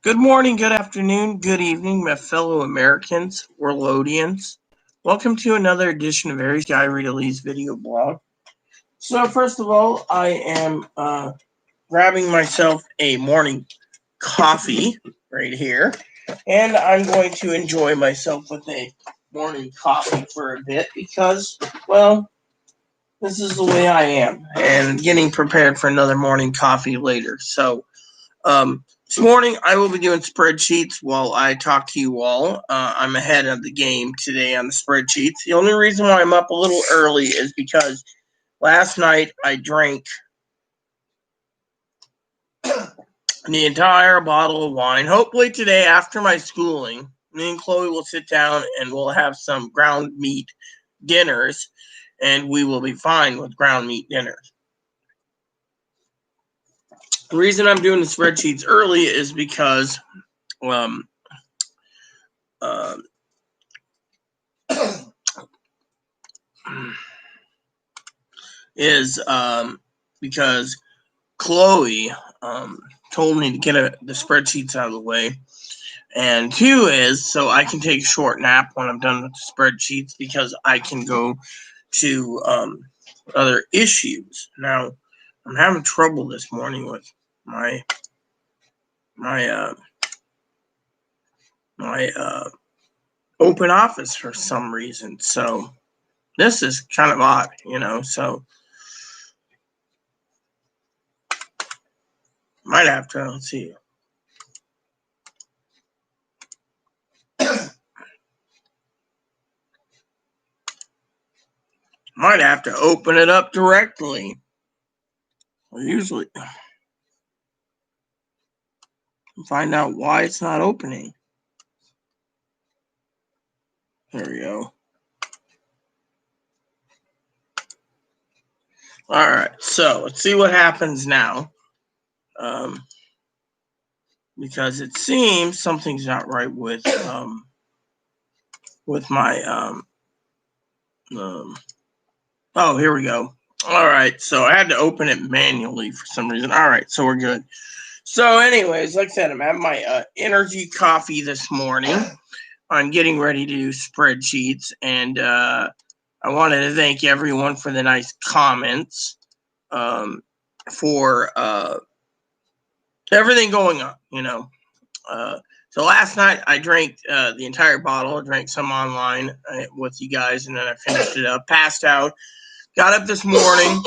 Good morning, good afternoon, good evening, my fellow Americans, Worldians. Welcome to another edition of Aries Guy Rita Lee's video blog. So, first of all, I am grabbing myself a morning coffee right here, and I'm going to enjoy myself with a morning coffee for a bit because, well, this is the way I am, and getting prepared for another morning coffee later. So, this morning, I will be doing spreadsheets while I talk to you all. I'm ahead of the game today on the spreadsheets. The only reason why I'm up a little early is because last night I drank the entire bottle of wine. Hopefully today, after my schooling, me and Chloe will sit down and we'll have some ground meat dinners, and we will be fine with ground meat dinners. The reason I'm doing the spreadsheets early is because because Chloe told me to get the spreadsheets out of the way. And two is so I can take a short nap when I'm done with the spreadsheets because I can go to other issues. Now, I'm having trouble this morning with my open office for some reason. So this is kind of odd, so might have to, let's see. Might have to open it up directly. Usually find out why it's not opening. There we go. All right, so let's see what happens now. Because it seems something's not right with my oh, here we go. All right, so I had to open it manually for some reason. All right, so we're good. So anyways, like I said, I'm having my energy coffee this morning. I'm getting ready to do spreadsheets, and I wanted to thank everyone for the nice comments, for everything going on, So last night I drank the entire bottle. I drank some online with you guys, and then I finished it up, passed out, got up this morning,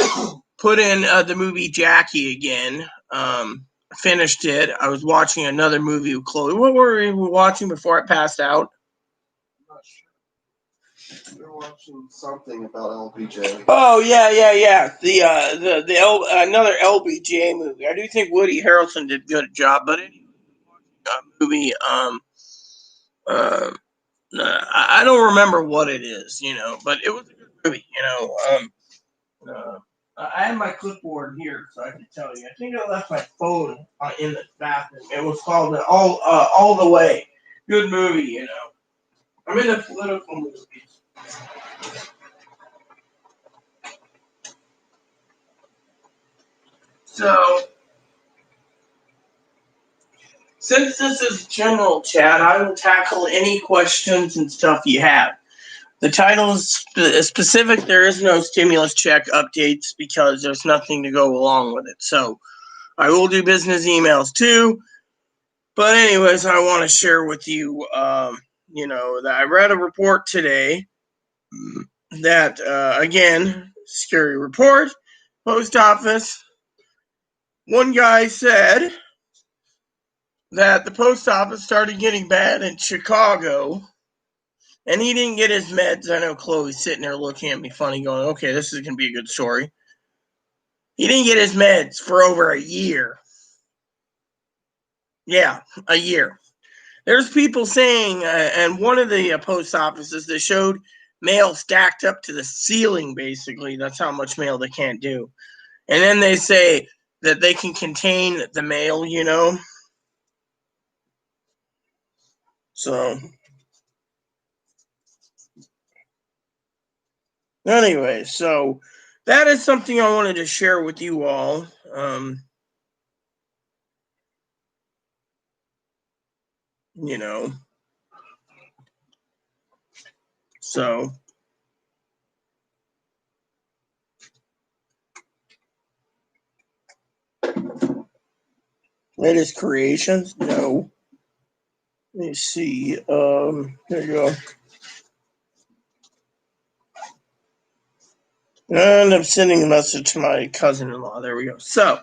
put in the movie Jackie again, finished it. I was watching another movie with Chloe. What were we watching before I passed out? I'm not sure. We were watching something about LBJ. Oh yeah. Another LBJ movie. I do think Woody Harrelson did a good job, but anyway, movie. I don't remember what it is, but it was a good movie, I had my clipboard here, so I can tell you. I think I left my phone in the bathroom. It was called All the Way. Good movie, I'm into political movies. So, since this is general chat, I will tackle any questions and stuff you have. The title is specific. There is no stimulus check updates because there's nothing to go along with it. So, I will do business emails too. But anyways, I want to share with you, that I read a report today that, again, scary report, post office. One guy said that the post office started getting bad in Chicago, and he didn't get his meds. I know Chloe's sitting there looking at me funny going, okay, this is going to be a good story. He didn't get his meds for over a year. Yeah, a year. There's people saying, and one of the post offices, they showed mail stacked up to the ceiling, basically. That's how much mail they can't do. And then they say that they can contain the mail, So, anyway, so that is something I wanted to share with you all. you know. So latest creations? No. Let me see. There you go. And I'm sending a message to my cousin-in-law. There we go. So,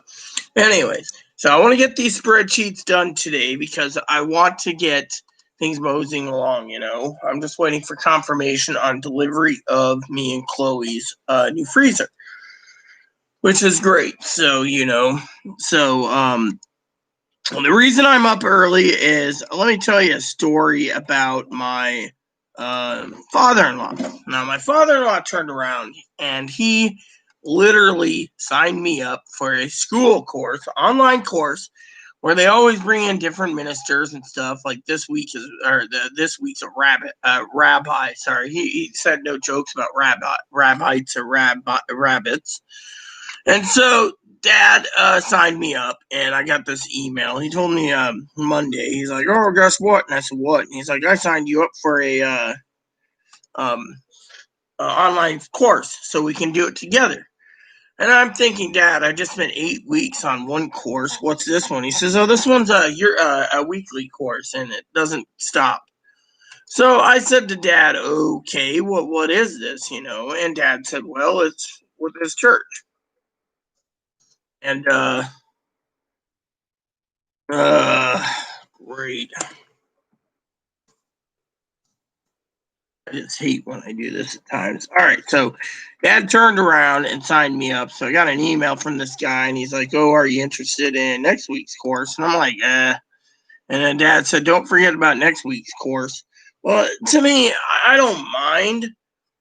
anyways, so I want to get these spreadsheets done today because I want to get things moseying along, you know. I'm just waiting for confirmation on delivery of me and Chloe's new freezer, which is great. So, you know, the reason I'm up early is, let me tell you a story about my father-in-law. Now, my father-in-law turned around and he literally signed me up for a school course, online course, where they always bring in different ministers and stuff. Like this week's a rabbi. Sorry, he said no jokes about rabbits or rabbits. And so Dad signed me up, and I got this email. He told me Monday. He's like, "Oh, guess what?" And I said, "What?" And he's like, "I signed you up for a online course, so we can do it together." And I'm thinking, Dad, I just spent 8 weeks on one course. What's this one? He says, "Oh, this one's a weekly course, and it doesn't stop." So I said to Dad, "Okay, what is this?" You know, and Dad said, "Well, it's with his church." And great. I just hate when I do this at times. All right, so Dad turned around and signed me up. So I got an email from this guy, and he's like, "Oh, are you interested in next week's course?" And I'm like, "Eh." And then Dad said, "Don't forget about next week's course." Well, to me, I don't mind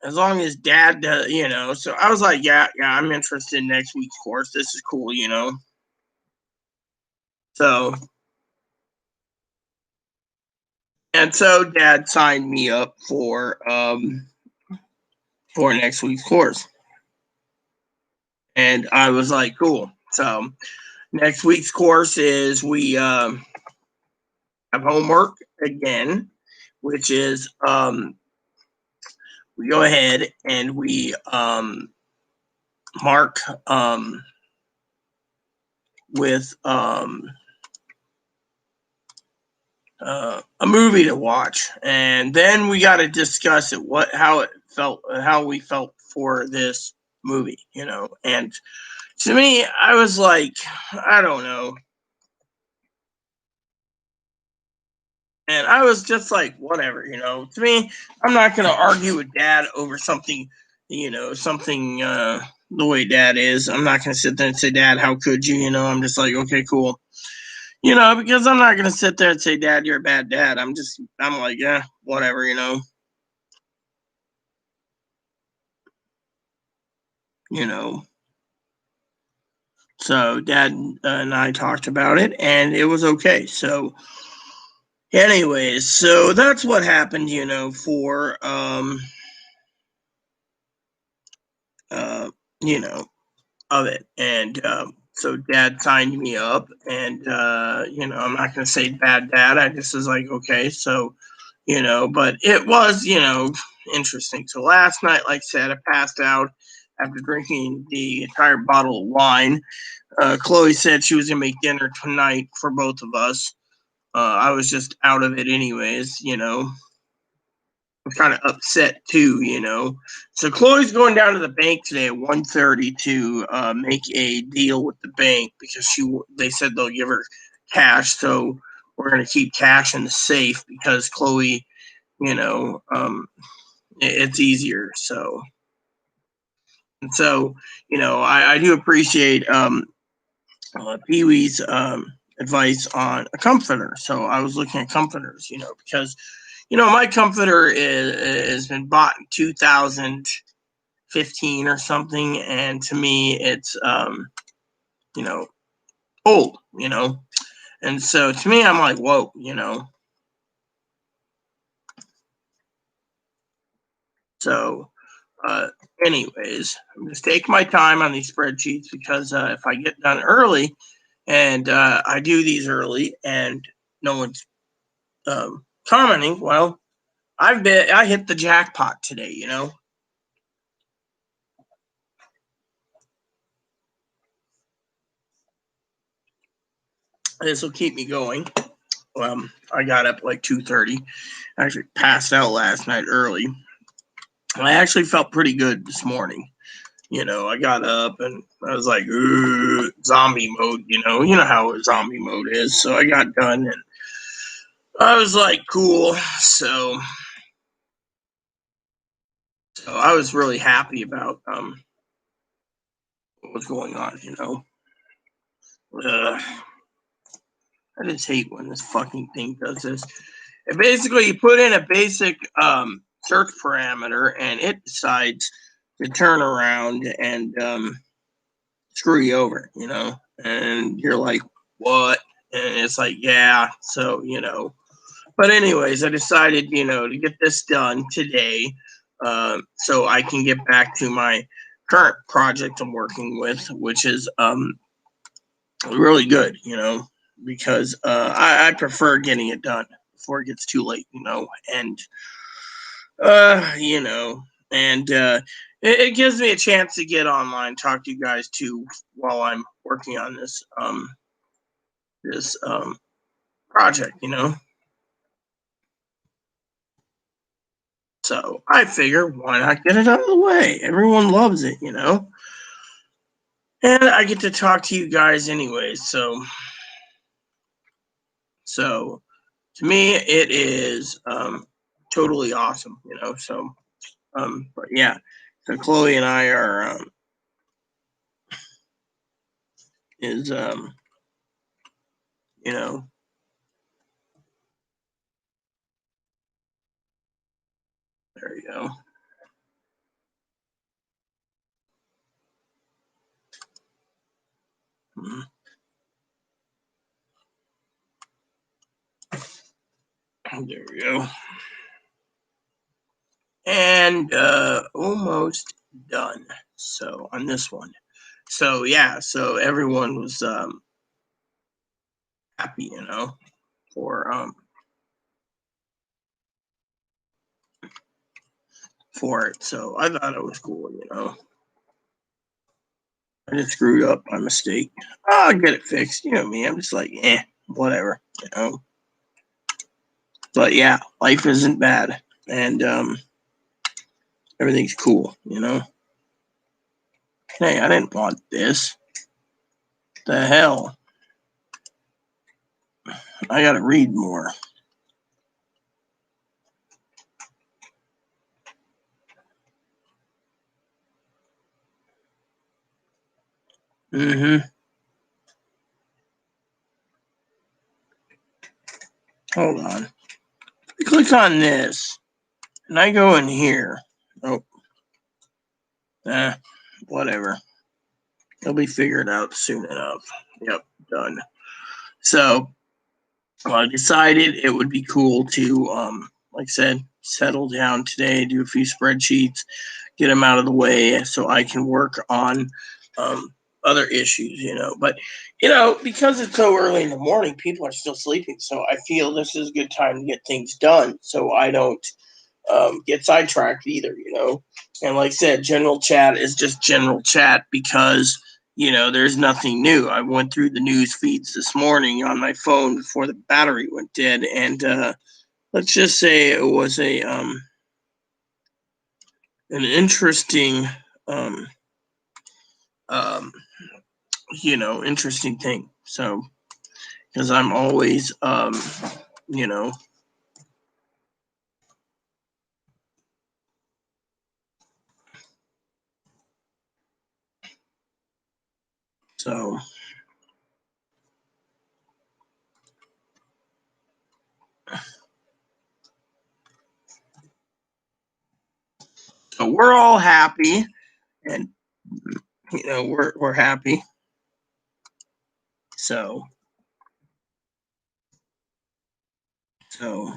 as long as Dad does, you know. So I was like, "Yeah, I'm interested in next week's course. This is cool, you know." So so Dad signed me up for next week's course. And I was like, "Cool." So next week's course is we have homework again, which is we go ahead and we mark with a movie to watch, and then we got to discuss it, how we felt for this movie, you know. And to me, I was like, I don't know. And I was just like, whatever, you know. To me, I'm not going to argue with Dad over something, you know, something the way Dad is. I'm not going to sit there and say, "Dad, how could you?" You know, I'm just like, okay, cool. You know, because I'm not going to sit there and say, "Dad, you're a bad dad." I'm like, yeah, whatever, you know. You know. So Dad and I talked about it, and it was okay. So, anyways, so that's what happened, you know, for you know, of it. And so Dad signed me up, and you know, I'm not gonna say bad dad. I just was like, okay, so you know, but it was, you know, interesting. So last night, like I said, I passed out after drinking the entire bottle of wine. Chloe said she was gonna make dinner tonight for both of us. I was just out of it anyways, you know. I'm kind of upset too, you know. So Chloe's going down to the bank today at 1:30 to make a deal with the bank because they said they'll give her cash. So we're gonna keep cash in the safe because Chloe, you know, it's easier. So and so, you know, I do appreciate Pee Wee's advice on a comforter. So I was looking at comforters, you know, because you know my comforter has been bought in 2015 or something, and to me it's you know, old, you know, and so to me I'm like, whoa, you know. So uh, anyways, I'm just taking my time on these spreadsheets because if I get done early and I do these early and no one's commenting, well, I hit the jackpot today, you know. This will keep me going. I got up like 2:30. I actually passed out last night early. I actually felt pretty good this morning. You know, I got up and I was like, zombie mode, you know how zombie mode is. So I got done and I was like, cool. So I was really happy about what was going on, you know. I just hate when this fucking thing does this. And basically, you put in a basic search parameter, and it decides to turn around and screw you over, you know. And you're like, what? And it's like, yeah. So, you know. But anyways, I decided, you know, to get this done today, so I can get back to my current project I'm working with, which is really good, you know, because I prefer getting it done before it gets too late, you know, and you know, and it gives me a chance to get online, talk to you guys too while I'm working on this project, you know. So I figure, why not get it out of the way? Everyone loves it, you know, and I get to talk to you guys anyway. So to me, it is totally awesome, you know. So but yeah, so Chloe and I are is you know, there you go. Mhm. There we go. And almost done. So on this one. So yeah, so everyone was happy, you know, for it. So I thought it was cool, you know. I just screwed up by mistake. I'll get it fixed. You know me. I'm just like, whatever, you know. But yeah, life isn't bad. And everything's cool, you know. Hey, I didn't want this. The hell? I gotta read more. Mm-hmm. Hold on. I click on this, and I go in here. Oh, whatever. It'll be figured out soon enough. Yep, done. So I decided it would be cool to, like I said, settle down today, do a few spreadsheets, get them out of the way so I can work on um, other issues, you know. But, you know, because it's so early in the morning, people are still sleeping. So I feel this is a good time to get things done so I don't get sidetracked either, you know. And like I said, general chat is just general chat because, you know, there's nothing new. I went through the news feeds this morning on my phone before the battery went dead. And let's just say it was an interesting um, um, you know, interesting thing. So because I'm always you know, so we're all happy, and you know, we're happy. So so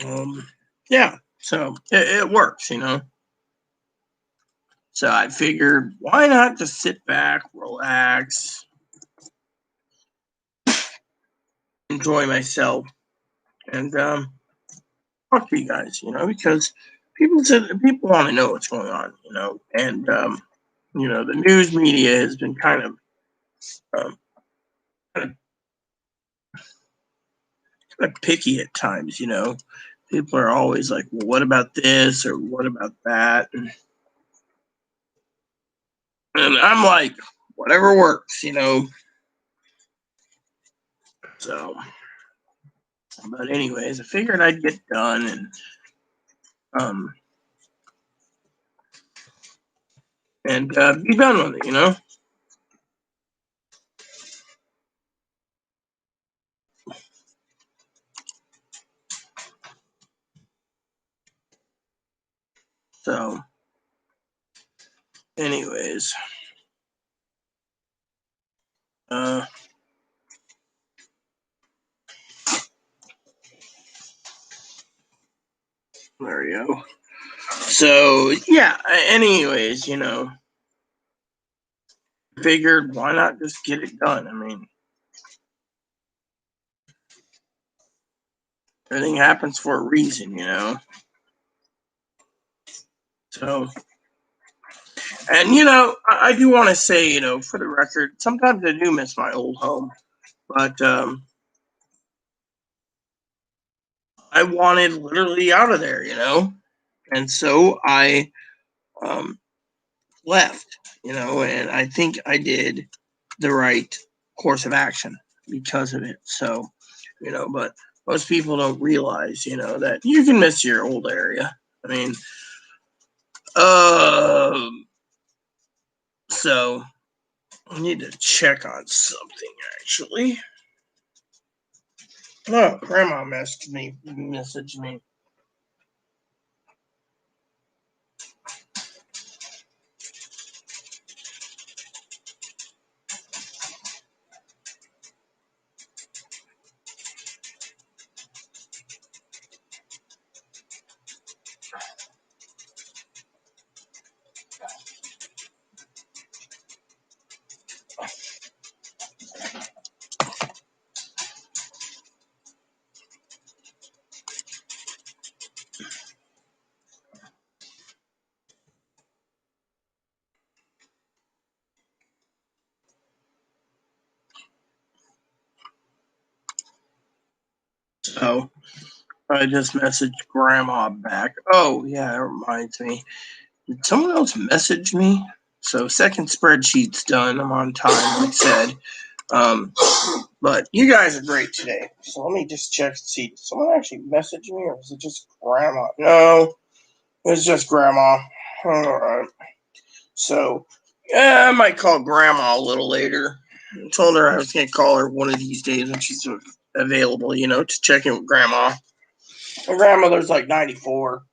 um yeah, so it works, you know. So I figured, why not just sit back, relax, enjoy myself and talk to you guys, because people want to know what's going on, and the news media has been um, kind of picky at times, People are always like, well, what about this or what about that? And I'm like, whatever works, So, but anyways, I figured I'd get done um and be done with it. So, anyways, uh, there we go. So yeah. Anyways, figured why not just get it done? I mean, everything happens for a reason. So, and I do want to say, for the record, sometimes I do miss my old home, but I wanted literally out of there. And so I um, left, and I think I did the right course of action because of it. So, but most people don't realize, that you can miss your old area. I mean, so I need to check on something actually. Oh, Grandma messaged me. So I just messaged Grandma back. Oh yeah, that reminds me. Did someone else message me? So second spreadsheet's done. I'm on time, like I said. But you guys are great today. So let me just check and see. Did someone actually message me, or was it just Grandma? No, it was just Grandma. All right. So I might call Grandma a little later. I told her I was going to call her one of these days when she's available, to check in with Grandma. My grandmother's like 94.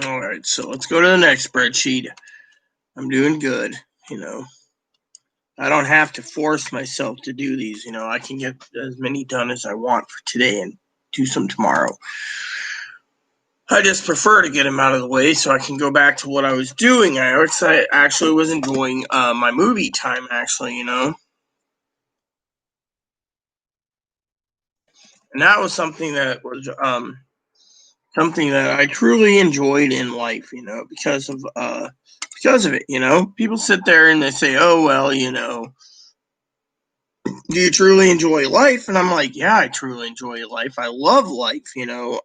All right, so let's go to the next spreadsheet. I'm doing good, I don't have to force myself to do these, I can get as many done as I want for today and do some tomorrow. I just prefer to get them out of the way so I can go back to what I was doing. I actually was enjoying my movie time, actually, and that was something that was something that I truly enjoyed in life, because of it. People sit there and they say, "Oh well, do you truly enjoy life?" And I'm like, "Yeah, I truly enjoy life. I love life." You know.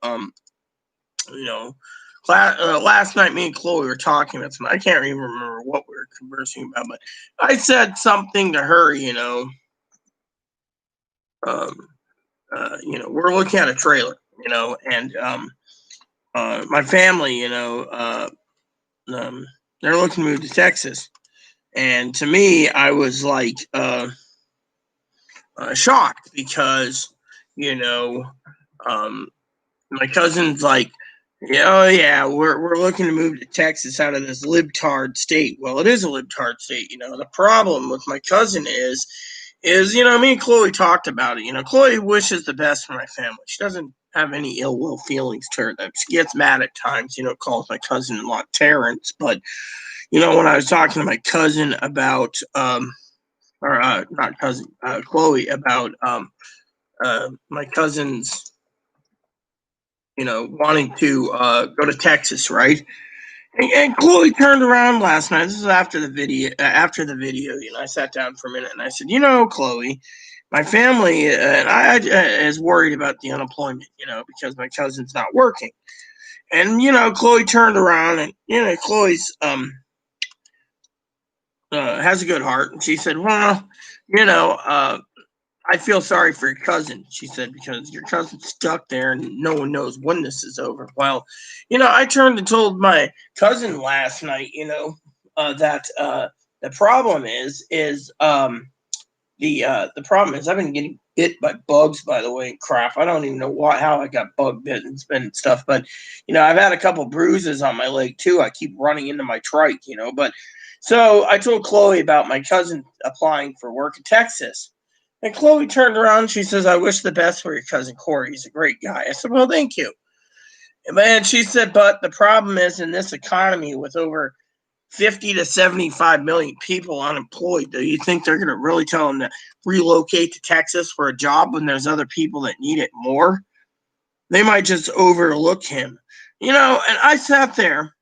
Last night, me and Chloe were talking about something. I can't even remember what we were conversing about, but I said something to her. Um, we're looking at a trailer. And my family, they're looking to move to Texas. And to me, I was like shocked because, you know, um, my cousin's like Yeah, oh yeah, we're looking to move to Texas out of this libtard state. Well, it is a libtard state, you know. The problem with my cousin is me and Chloe talked about it. You know, Chloe wishes the best for my family. She doesn't have any ill will feelings toward them. She gets mad at times, calls my cousin-in-law Terrence. But when I was talking to my cousin about or not cousin, Chloe about my cousin's wanting to go to Texas, right? And Chloe turned around last night. This is after the video. I sat down for a minute and I said, Chloe, my family and I is worried about the unemployment, because my cousin's not working. And Chloe turned around and Chloe's has a good heart, and she said, well, I feel sorry for your cousin, she said, because your cousin's stuck there and no one knows when this is over. Well, I turned and told my cousin last night, that the problem the problem is I've been getting bit by bugs, by the way, and crap. I don't even know how I got bug bitten and stuff, but I've had a couple bruises on my leg too. I keep running into my trike, but so I told Chloe about my cousin applying for work in Texas. And Chloe turned around and she says, I wish the best for your cousin Corey. He's a great guy. I said, well, thank you. And she said, but the problem is in this economy with over 50 to 75 million people unemployed, do you think they're going to really tell them to relocate to Texas for a job when there's other people that need it more? They might just overlook him. And I sat there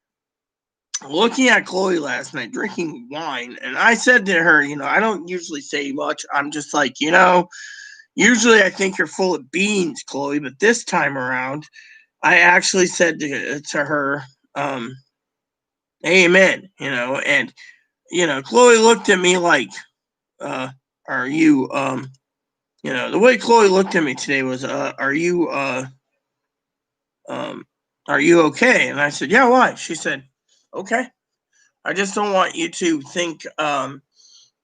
looking at Chloe last night, drinking wine, and I said to her, I don't usually say much. I'm just like, usually I think you're full of beans, Chloe, but this time around, I actually said to her, amen, and, Chloe looked at me like, are you, the way Chloe looked at me today was, um, are you okay? And I said, yeah, why? She said, okay. I just don't want you to think, I'm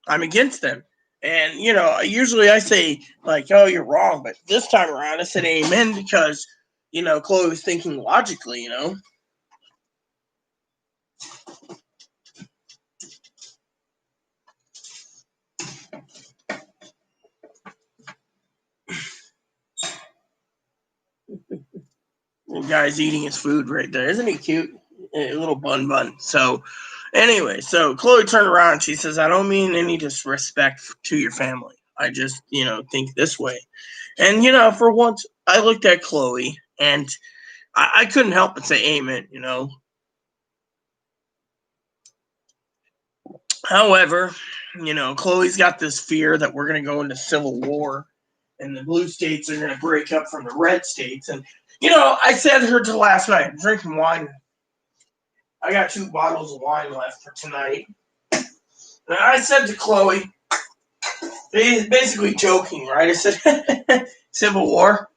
against them. And, usually I say, like, oh, you're wrong. But this time around, I said amen because, Chloe was thinking logically. The guy's eating his food right there. Isn't he cute? A little bun. So, anyway, so Chloe turned around and she says, I don't mean any disrespect to your family. I just, think this way. And, for once, I looked at Chloe and I couldn't help but say amen. However, Chloe's got this fear that we're going to go into civil war and the blue states are going to break up from the red states. And, I said to her to last night, I'm drinking wine. I got 2 bottles of wine left for tonight. And I said to Chloe, basically joking, right? I said, civil war.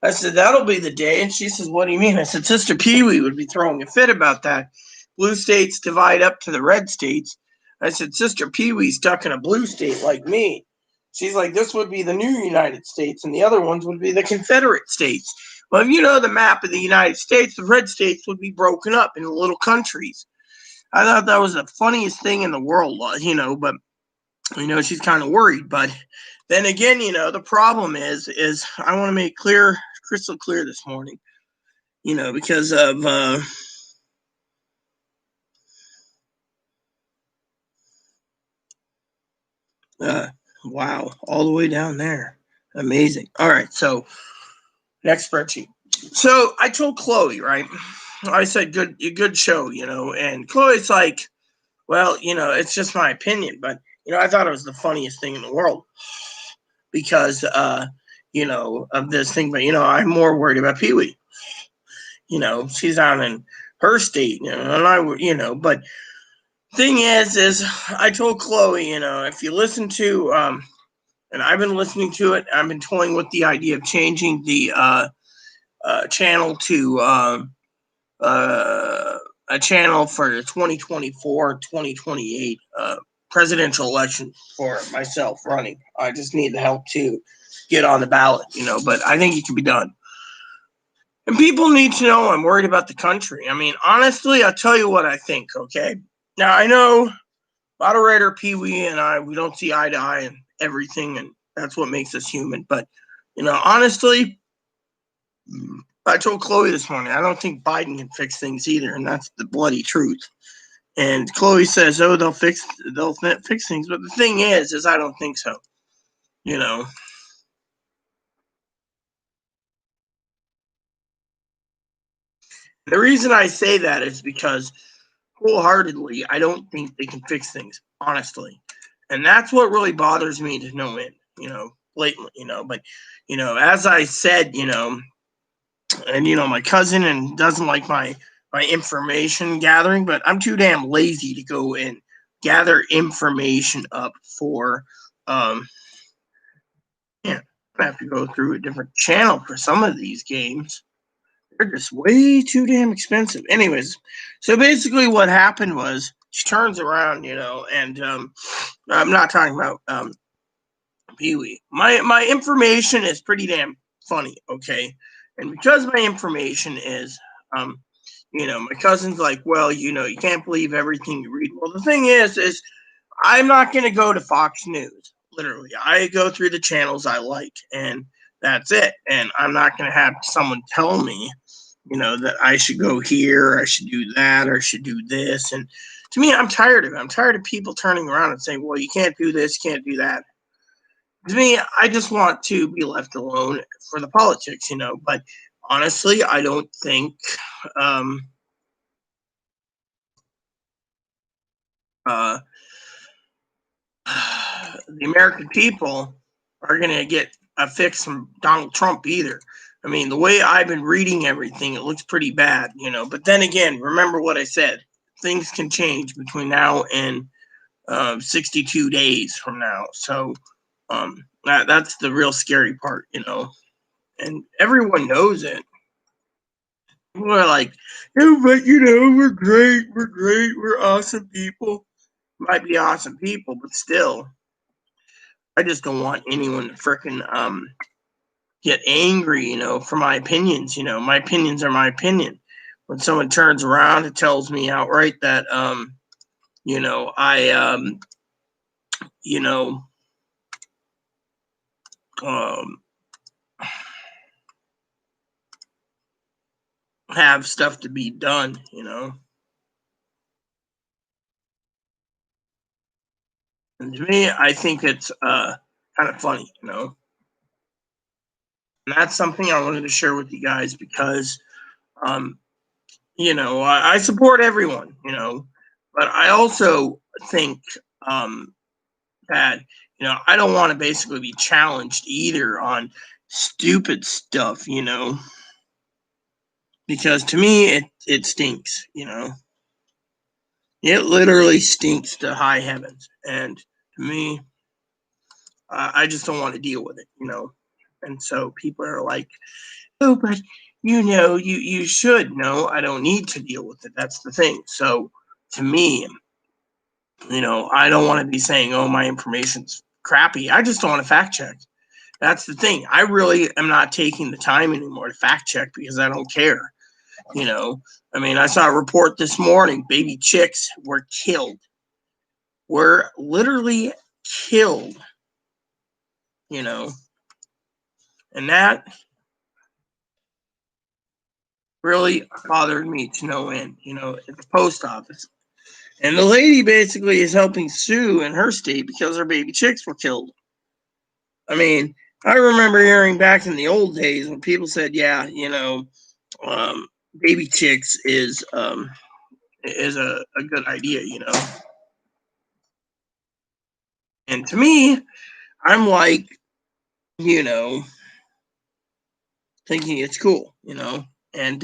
I said, that'll be the day. And she says, what do you mean? I said, Sister Pee Wee would be throwing a fit about that. Blue states divide up to the red states. I said, Sister Pee Wee's stuck in a blue state like me. She's like, this would be the new United States, and the other ones would be the Confederate States. Well, if you know the map of the United States, the red states would be broken up into little countries. I thought that was the funniest thing in the world, but, she's kind of worried. But then again, the problem is I want to make crystal clear this morning, because of wow, all the way down there. Amazing. All right, so next spreadsheet. So I told Chloe, right? I said, good show, and Chloe's like, well, it's just my opinion, but I thought it was the funniest thing in the world because of this thing, but I'm more worried about Pee Wee. She's down in her state, and but thing is I told Chloe, if you listen to and I've been listening to it, I've been toying with the idea of changing the channel to a channel for the 2024-2028 presidential election for myself running. I just need the help to get on the ballot, but I think it can be done. And people need to know I'm worried about the country. I mean, honestly, I'll tell you what I think, okay? Now, I know moderator Pee Wee and I, we don't see eye to eye and everything, and that's what makes us human. But, honestly, I told Chloe this morning, I don't think Biden can fix things either, and that's the bloody truth. And Chloe says, "Oh, they'll fix things," but the thing is I don't think so. The reason I say that is because wholeheartedly, I don't think they can fix things, honestly. And that's what really bothers me to no end, blatantly, But, as I said, and, my cousin and doesn't like my information gathering, but I'm too damn lazy to go and gather information up for, yeah, I have to go through a different channel for some of these games. They're just way too damn expensive. Anyways, so basically what happened was she turns around, and I'm not talking about Pee Wee. My information is pretty damn funny, okay? And because my information is my cousin's like, well, you can't believe everything you read. Well, the thing is I'm not gonna go to Fox News. Literally. I go through the channels I like, and that's it. And I'm not gonna have someone tell me that I should go here, or I should do that, or I should do this. And to me, I'm tired of it. I'm tired of people turning around and saying, well, you can't do this, you can't do that. To me, I just want to be left alone for the politics, But honestly, I don't think uh, the American people are going to get a fix from Donald Trump either. I mean, the way I've been reading everything, it looks pretty bad, But then again, remember what I said. Things can change between now and 62 days from now. So that's the real scary part, And everyone knows it. People are like, "No, but we're great, we're awesome people." Might be awesome people, but still, I just don't want anyone to frickin' get angry, for my opinions. My opinions are my opinion. When someone turns around and tells me outright that I um have stuff to be done, And to me, I think it's kind of funny, And that's something I wanted to share with you guys because um I support everyone, but I also think that I don't want to basically be challenged either on stupid stuff, because to me it stinks, It literally stinks to high heavens, and to me, I just don't want to deal with it, And so people are like, "Oh, but you should." No, I don't need to deal with it. That's the thing. So to me, I don't want to be saying, "Oh, my information's crappy." I just don't want to fact check. That's the thing. I really am not taking the time anymore to fact check because I don't care. I mean, I saw a report this morning. Baby chicks were killed. Were literally killed. You know, and that really bothered me to no end. At the post office. And the lady basically is helping sue in her state because her baby chicks were killed. I mean, I remember hearing back in the old days when people said, "Yeah, baby chicks is a good idea," And to me, I'm like, you know, thinking it's cool, and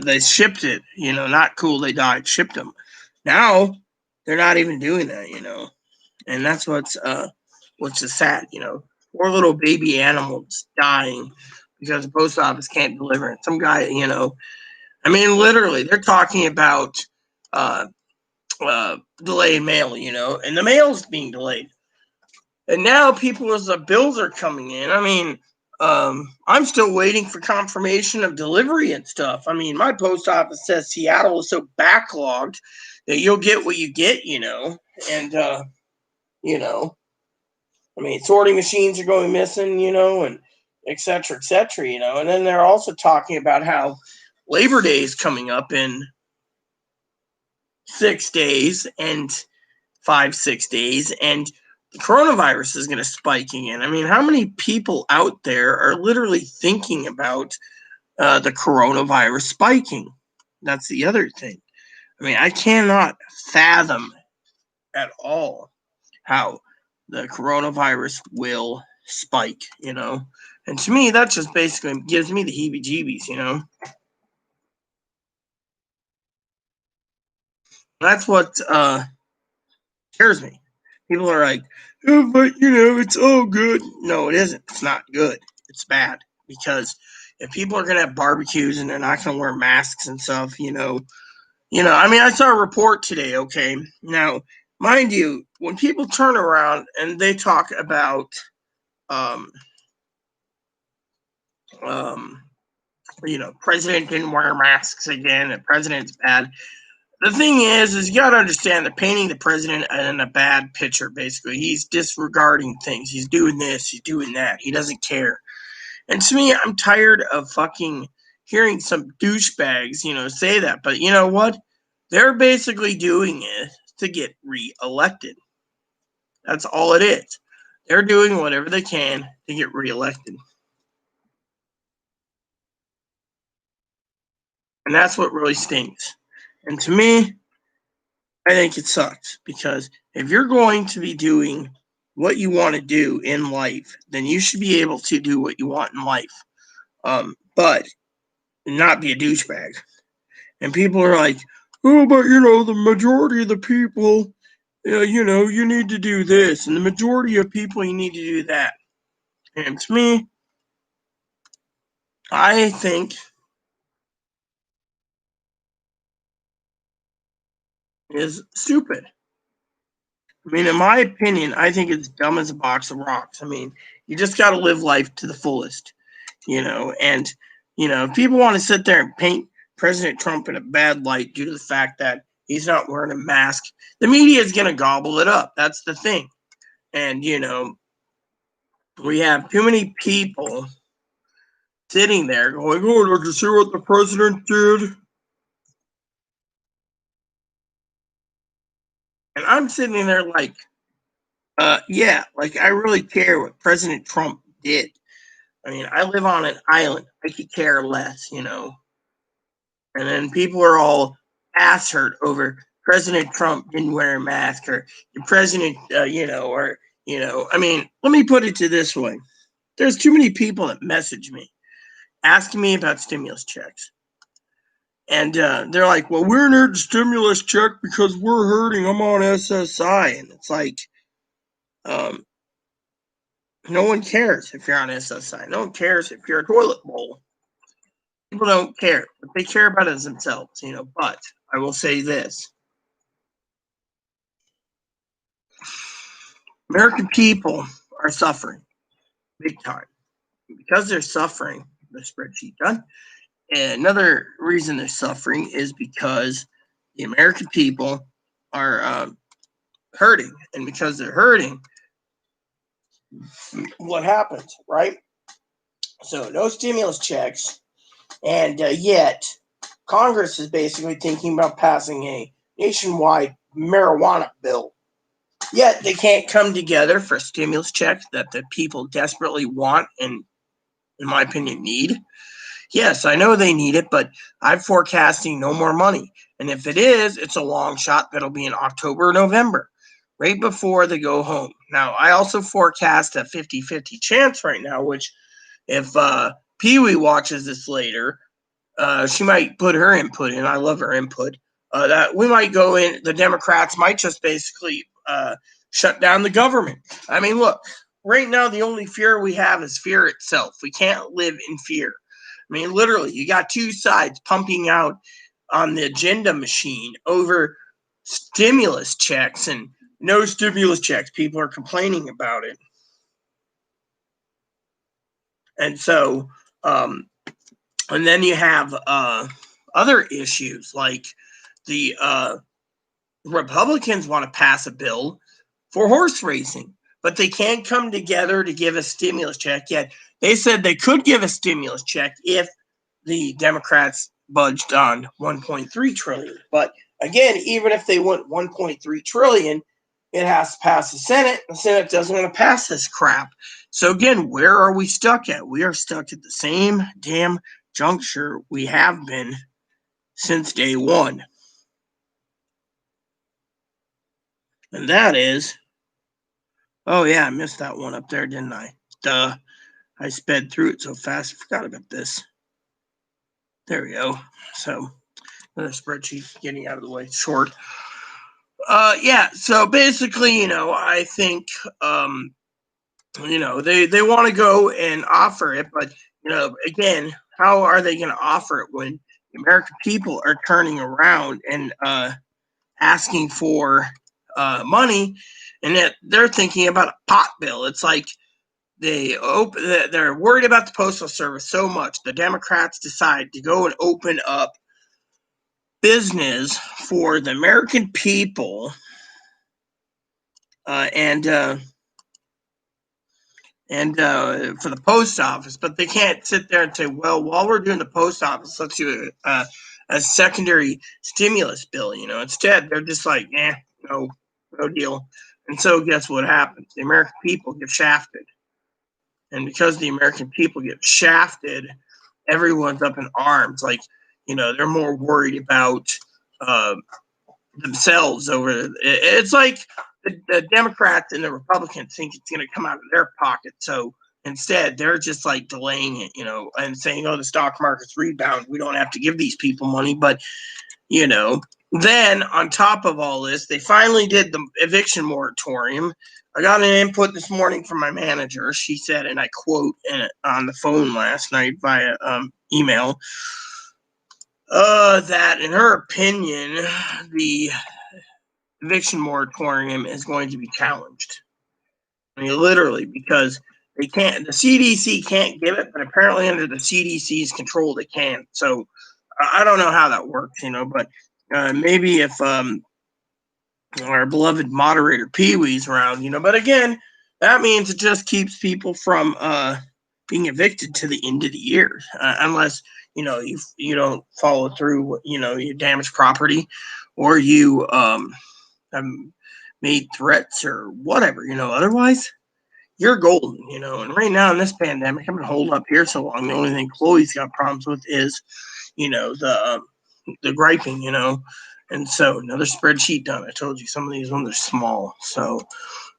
they shipped it, not cool. They died, shipped them. Now they're not even doing that, and that's what's just sad, Poor little baby animals dying because the post office can't deliver it. Some guy, I mean, literally, they're talking about delayed mail, and the mail's being delayed. And now people, as the bills are coming in, I mean, I'm still waiting for confirmation of delivery and stuff. I mean, my post office says Seattle is so backlogged that you'll get what you get, and, I mean, sorting machines are going missing, and et cetera, and then they're also talking about how Labor Day is coming up in 6 days and 5, 6 days, and the coronavirus is going to spike again. I mean, how many people out there are literally thinking about the coronavirus spiking? That's the other thing. I mean, I cannot fathom at all how the coronavirus will spike, And to me, that just basically gives me the heebie-jeebies, That's what scares me. People are like, oh, but it's all good. No, it isn't. It's not good. It's bad. Because if people are going to have barbecues and they're not going to wear masks and stuff, I mean, I saw a report today, okay? Now, mind you, when people turn around and they talk about, president didn't wear masks again, and president's bad. The thing is you got to understand they're painting the president in a bad picture, basically. He's disregarding things. He's doing this, he's doing that. He doesn't care. And to me, I'm tired of fucking hearing some douchebags, say that. But you know what? They're basically doing it to get reelected. That's all it is. They're doing whatever they can to get reelected. And that's what really stinks. And to me, I think it sucks because if you're going to be doing what you want to do in life, then you should be able to do what you want in life, but not be a douchebag. And people are like, oh, but the majority of the people, you need to do this, and the majority of people, you need to do that. And to me, I think is stupid. I mean, in my opinion, I think it's dumb as a box of rocks. I mean, you just got to live life to the fullest, and, if people want to sit there and paint President Trump in a bad light due to the fact that he's not wearing a mask, the media is going to gobble it up. That's the thing. And, we have too many people sitting there going, oh, did you see what the president did? And I'm sitting there like, yeah, like I really care what President Trump did. I mean, I live on an island. I could care less, And then people are all ass hurt over President Trump didn't wear a mask or the president, I mean, let me put it to this way. There's too many people that message me asking me about stimulus checks. And they're like, well, we're near the stimulus check because we're hurting. I'm on SSI. And it's like, no one cares if you're on SSI. No one cares if you're a toilet bowl. People don't care. What they care about is themselves, But I will say this. American people are suffering big time. Because they're suffering, the spreadsheet done. And another reason they're suffering is because the American people are hurting. And because they're hurting, what happens, right? So no stimulus checks. And yet, Congress is basically thinking about passing a nationwide marijuana bill. Yet they can't come together for a stimulus check that the people desperately want and, in my opinion, need. Yes, I know they need it, but I'm forecasting no more money. And if it is, it's a long shot that'll be in October or November, right before they go home. Now, I also forecast a 50-50 chance right now, which if Pee-wee watches this later, she might put her input in. I love her input. That we might go in, the Democrats might just basically shut down the government. I mean, look, right now the only fear we have is fear itself. We can't live in fear. I mean, literally, you got two sides pumping out on the agenda machine over stimulus checks and no stimulus checks. People are complaining about it. And so, and then you have other issues like the Republicans want to pass a bill for horse racing, but they can't come together to give a stimulus check yet. They said they could give a stimulus check if the Democrats budged on 1.3 trillion. But again, even if they want 1.3 trillion, it has to pass the Senate. The Senate doesn't want to pass this crap. So again, where are we stuck at? We are stuck at the same damn juncture we have been since day one. And that is, oh yeah, I missed that one up there, didn't I? Duh. I sped through it so fast, I forgot about this. There we go. So, another spreadsheet getting out of the way, short. Yeah, so basically, I think, they want to go and offer it, but, again, how are they going to offer it when the American people are turning around and asking for money, and yet they're thinking about a pot bill? It's like they're worried about the Postal Service so much. The Democrats decide to go and open up business for the American people, and for the post office, but they can't sit there and say, well, while we're doing the post office, let's do a secondary stimulus bill. Instead, they're just like, no deal. And so guess what happens? The American people get shafted. And because the American people get shafted, everyone's up in arms. Like, they're more worried about themselves over. It's like the Democrats and the Republicans think it's going to come out of their pocket. So instead, they're just like delaying it, and saying, oh, the stock market's rebound. We don't have to give these people money. But, then on top of all this, they finally did the eviction moratorium. I got an input this morning from my manager. She said, and I quote on the phone last night via email, that in her opinion, the eviction moratorium is going to be challenged. I mean, literally, because the CDC can't give it, but apparently under the CDC's control, they can. So I don't know how that works, but maybe if our beloved moderator Pee-wee's around, but again, that means it just keeps people from being evicted to the end of the year, unless you don't follow through, you damage property, or you have made threats or whatever, otherwise you're golden, and right now in this pandemic, I've been holed up here so long. The only thing Chloe's got problems with is, the griping, and so another spreadsheet done. I told you some of these ones are small. So,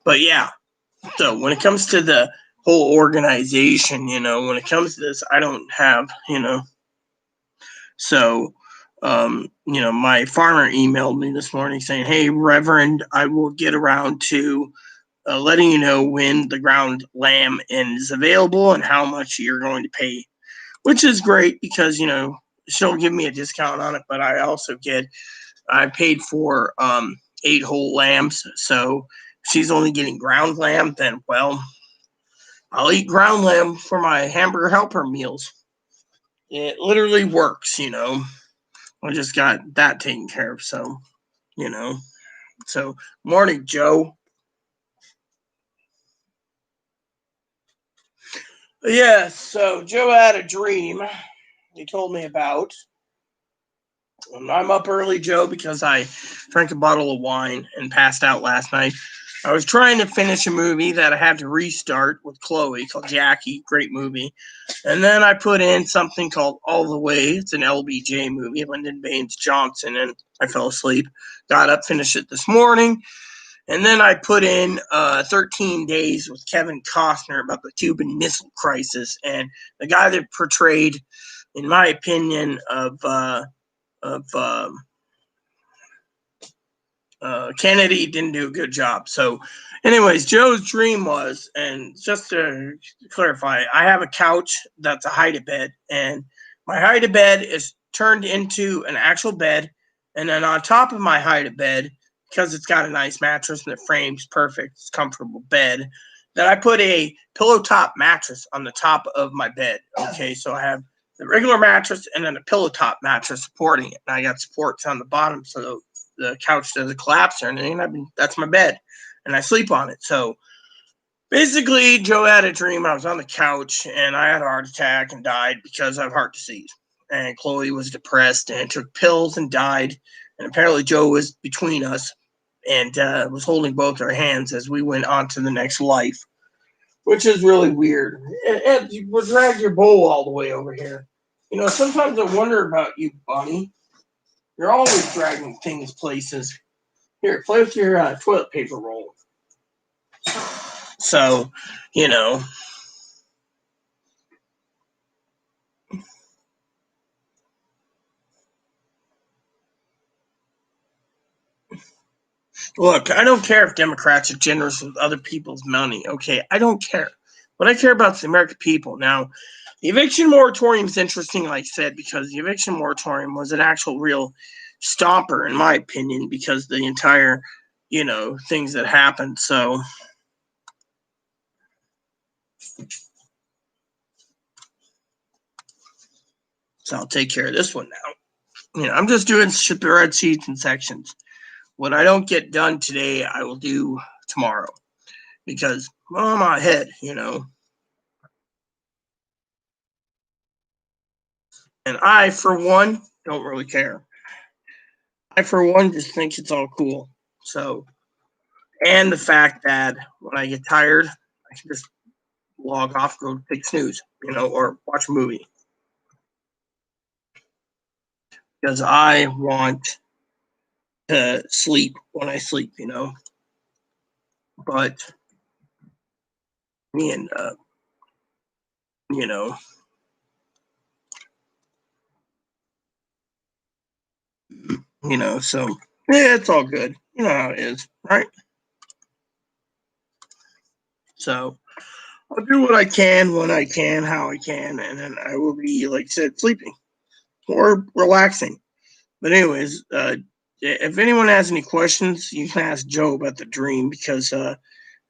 but yeah, so when it comes to the whole organization, when it comes to this, I don't have, so, my farmer emailed me this morning saying, hey, Reverend, I will get around to letting you know when the ground lamb is available and how much you're going to pay, which is great because, she'll give me a discount on it, but I paid for 8 whole lambs. So if she's only getting ground lamb, then, well, I'll eat ground lamb for my hamburger helper meals. It literally works, I just got that taken care of. So, so morning, Joe. Yeah, so Joe had a dream he told me about. I'm up early, Joe, because I drank a bottle of wine and passed out last night. I was trying to finish a movie that I had to restart with Chloe called Jackie, great movie. And then I put in something called All the Way. It's an LBJ movie, Lyndon Baines Johnson, and I fell asleep. Got up, finished it this morning. And then I put in 13 Days with Kevin Costner about the Cuban Missile Crisis. And the guy that portrayed, in my opinion, of Kennedy didn't do a good job. So anyways, Joe's dream was, and just to clarify, I have a couch that's a hide-a-bed, and my hide-a-bed is turned into an actual bed, and then on top of my hide-a-bed, because it's got a nice mattress and the frame's perfect, it's a comfortable bed, that I put a pillow top mattress on the top of my bed. Okay, so I have the regular mattress and then a pillow top mattress supporting it. And I got supports on the bottom so the couch doesn't collapse or anything. That's my bed, and I sleep on it. So basically, Joe had a dream. I was on the couch and I had a heart attack and died because I have heart disease. And Chloe was depressed and took pills and died. And apparently, Joe was between us and was holding both our hands as we went on to the next life, which is really weird. And you drag your bowl all the way over here. You know, sometimes I wonder about you, Bunny. You're always dragging things places. Here, play with your toilet paper roll. So, you know. Look, I don't care if Democrats are generous with other people's money. Okay, I don't care. What I care about is the American people. Now, the eviction moratorium is interesting, like I said, because the eviction moratorium was an actual real stopper, in my opinion, because the entire, things that happened. So I'll take care of this one now. I'm just doing spread sheets and sections. What I don't get done today, I will do tomorrow because, well, I'm ahead. And I, for one, don't really care. I, for one, just think it's all cool. So, and the fact that when I get tired, I can just log off, go take snooze, or watch a movie. Because I want to sleep when I sleep. But me and, so yeah, it's all good. You know how it is, right? So I'll do what I can when I can, how I can, and then I will be, like I said, sleeping or relaxing. But anyways, if anyone has any questions, you can ask Joe about the dream because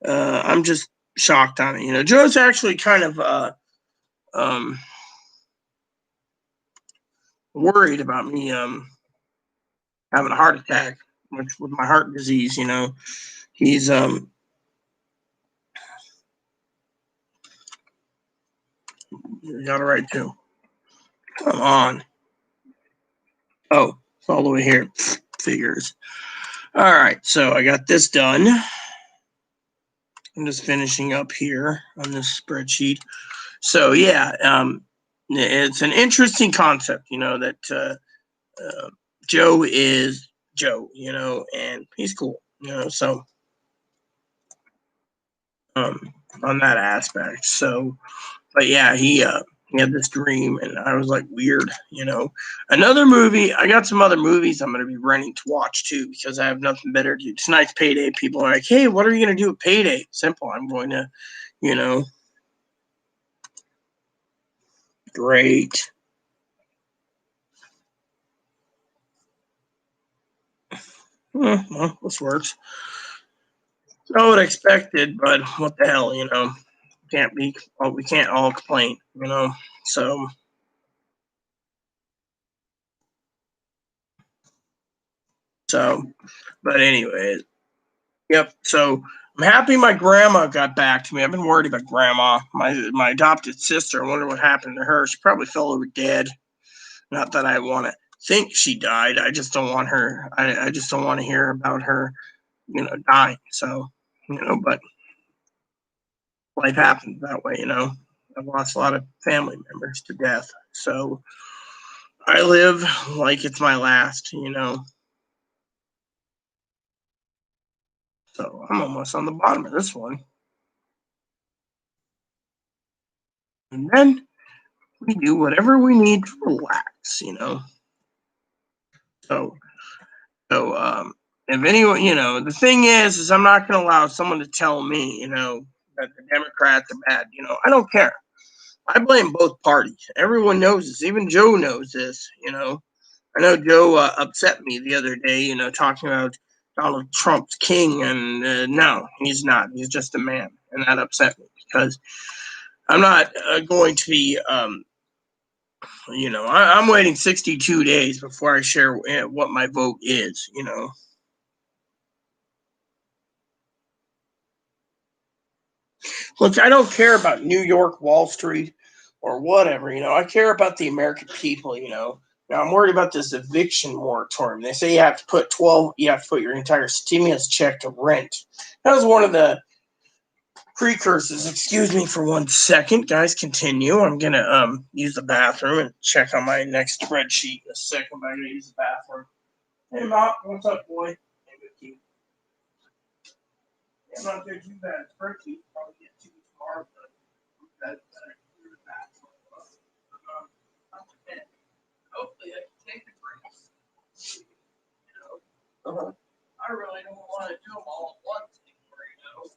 I'm just shocked on it. Joe's actually kind of um, worried about me having a heart attack, which with my heart disease. He's got it right too. Come on. Oh, it's all the way here. Figures. All right, so I got this done. I'm just finishing up here on this spreadsheet. So yeah, it's an interesting concept, that Joe is Joe, and he's cool, so on that aspect. So, but yeah, he had this dream, and I was like, weird, Another movie, I got some other movies I'm going to be running to watch too because I have nothing better to do. Tonight's payday. People are like, hey, what are you going to do at payday? Simple. I'm going to, great. Well, this works. I would expected, but what the hell, Can't be. Well, we can't all complain, So, but anyways, yep. So I'm happy my grandma got back to me. I've been worried about grandma, my adopted sister. I wonder what happened to her. She probably fell over dead. Not that I want to think she died. I just don't want her. I just don't want to hear about her, dying. So, but life happens that way. I've lost a lot of family members to death. So I live like it's my last. So I'm almost on the bottom of this one. And then we do whatever we need to relax. So, if anyone, the thing is I'm not going to allow someone to tell me, that the Democrats are bad. I don't care. I blame both parties. Everyone knows this. Even Joe knows this. I know Joe upset me the other day, talking about Donald Trump's king, and no, he's not. He's just a man, and that upset me because I'm not going to be. I'm waiting 62 days before I share what my vote is. Look, I don't care about New York, Wall Street, or whatever. I care about the American people. Now I'm worried about this eviction moratorium. They say you have to put your entire stimulus check to rent. That was one of the precursors. Excuse me for 1 second, guys. Continue. I'm gonna use the bathroom and check on my next spreadsheet in a second. But I'm gonna use the bathroom. Hey, Mom, what's up, boy? Hey, Vicky. I'm not gonna do that spreadsheet. Probably get to you tomorrow, but that the bathroom. Hopefully, I can take the breaks. I really don't want to do them all at once anymore.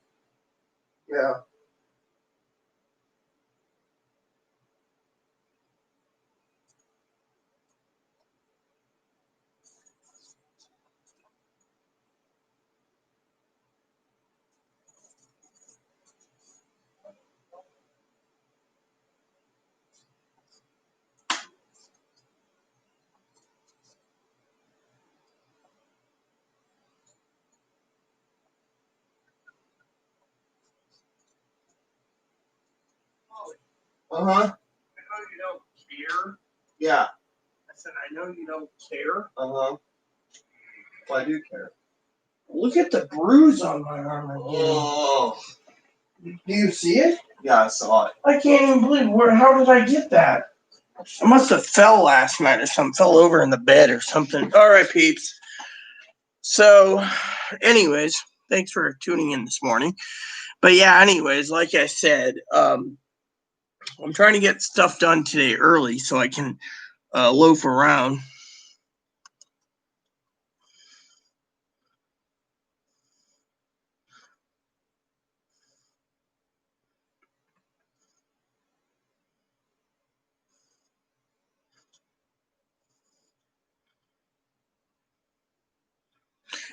Yeah. Uh huh. I know you don't care. Yeah. I said, I know you don't care. Uh huh. Well, I do care. Look at the bruise on my arm again. Oh. Do you see it? Yeah, I saw it. I can't even believe how did I get that? I must have fell last night or something. Fell over in the bed or something. All right, peeps. So, anyways, thanks for tuning in this morning. But yeah, anyways, like I said, I'm trying to get stuff done today early so I can loaf around.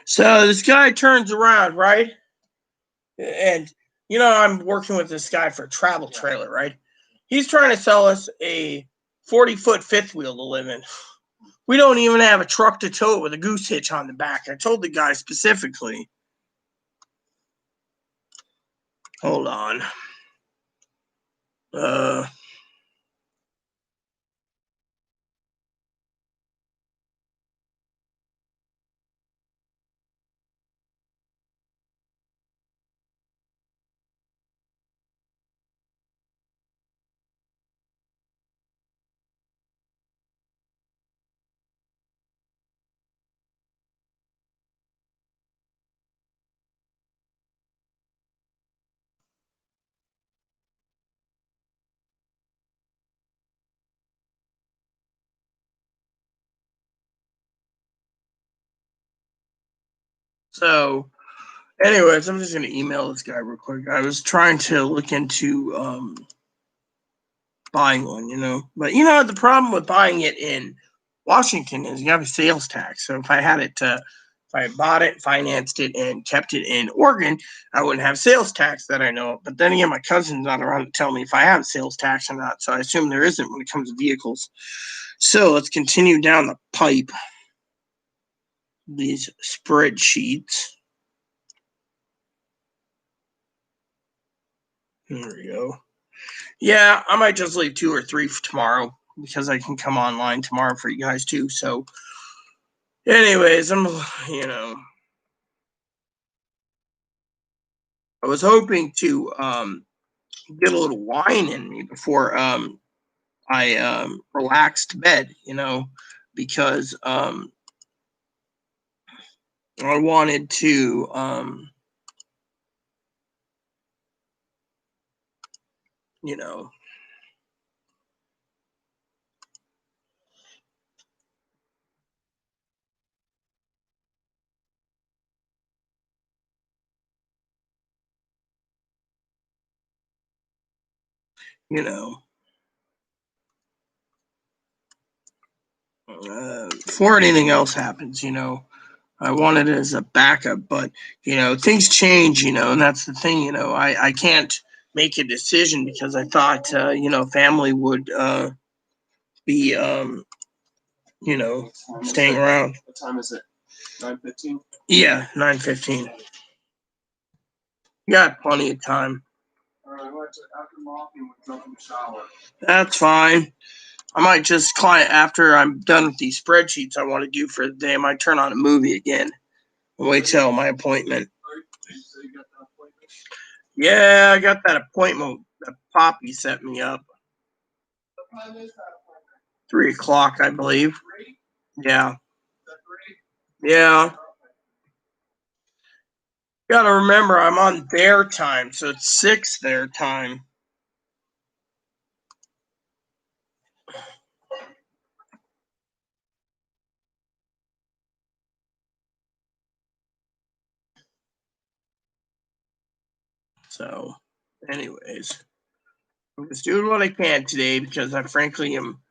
So this guy turns around, right? And I'm working with this guy for a travel trailer, right? He's trying to sell us a 40-foot fifth wheel to live in. We don't even have a truck to tow it with a goose hitch on the back. I told the guy specifically. Hold on. So, anyways, I'm just gonna email this guy real quick. I was trying to look into buying one, but the problem with buying it in Washington is you have a sales tax. So if I bought it, financed it, and kept it in Oregon, I wouldn't have sales tax that I know of. But then again, my cousin's not around to tell me if I have sales tax or not. So I assume there isn't when it comes to vehicles. So let's continue down the pipe. These spreadsheets. There we go. Yeah, I might just leave 2 or 3 for tomorrow because I can come online tomorrow for you guys too. So, anyways, I was hoping to get a little wine in me before I relaxed to bed, because I wanted to you know you know before anything else happens, I wanted it as a backup, but things change, and that's the thing. I can't make a decision because I thought family would be staying around. What time is it? 9:15? Yeah, 9:15. Got plenty of time. All right, after mopping, we'll jump in the shower. That's fine. I might just after I'm done with these spreadsheets I want to do for the day. I might turn on a movie again and wait till my appointment. So you got that appointment? Yeah, I got that appointment that Poppy set me up. What time is that appointment? 3:00, I believe. 3? Yeah. Is that 3? Yeah. Gotta remember I'm on their time, so it's 6 their time. So, anyways, I'm just doing what I can today because I frankly am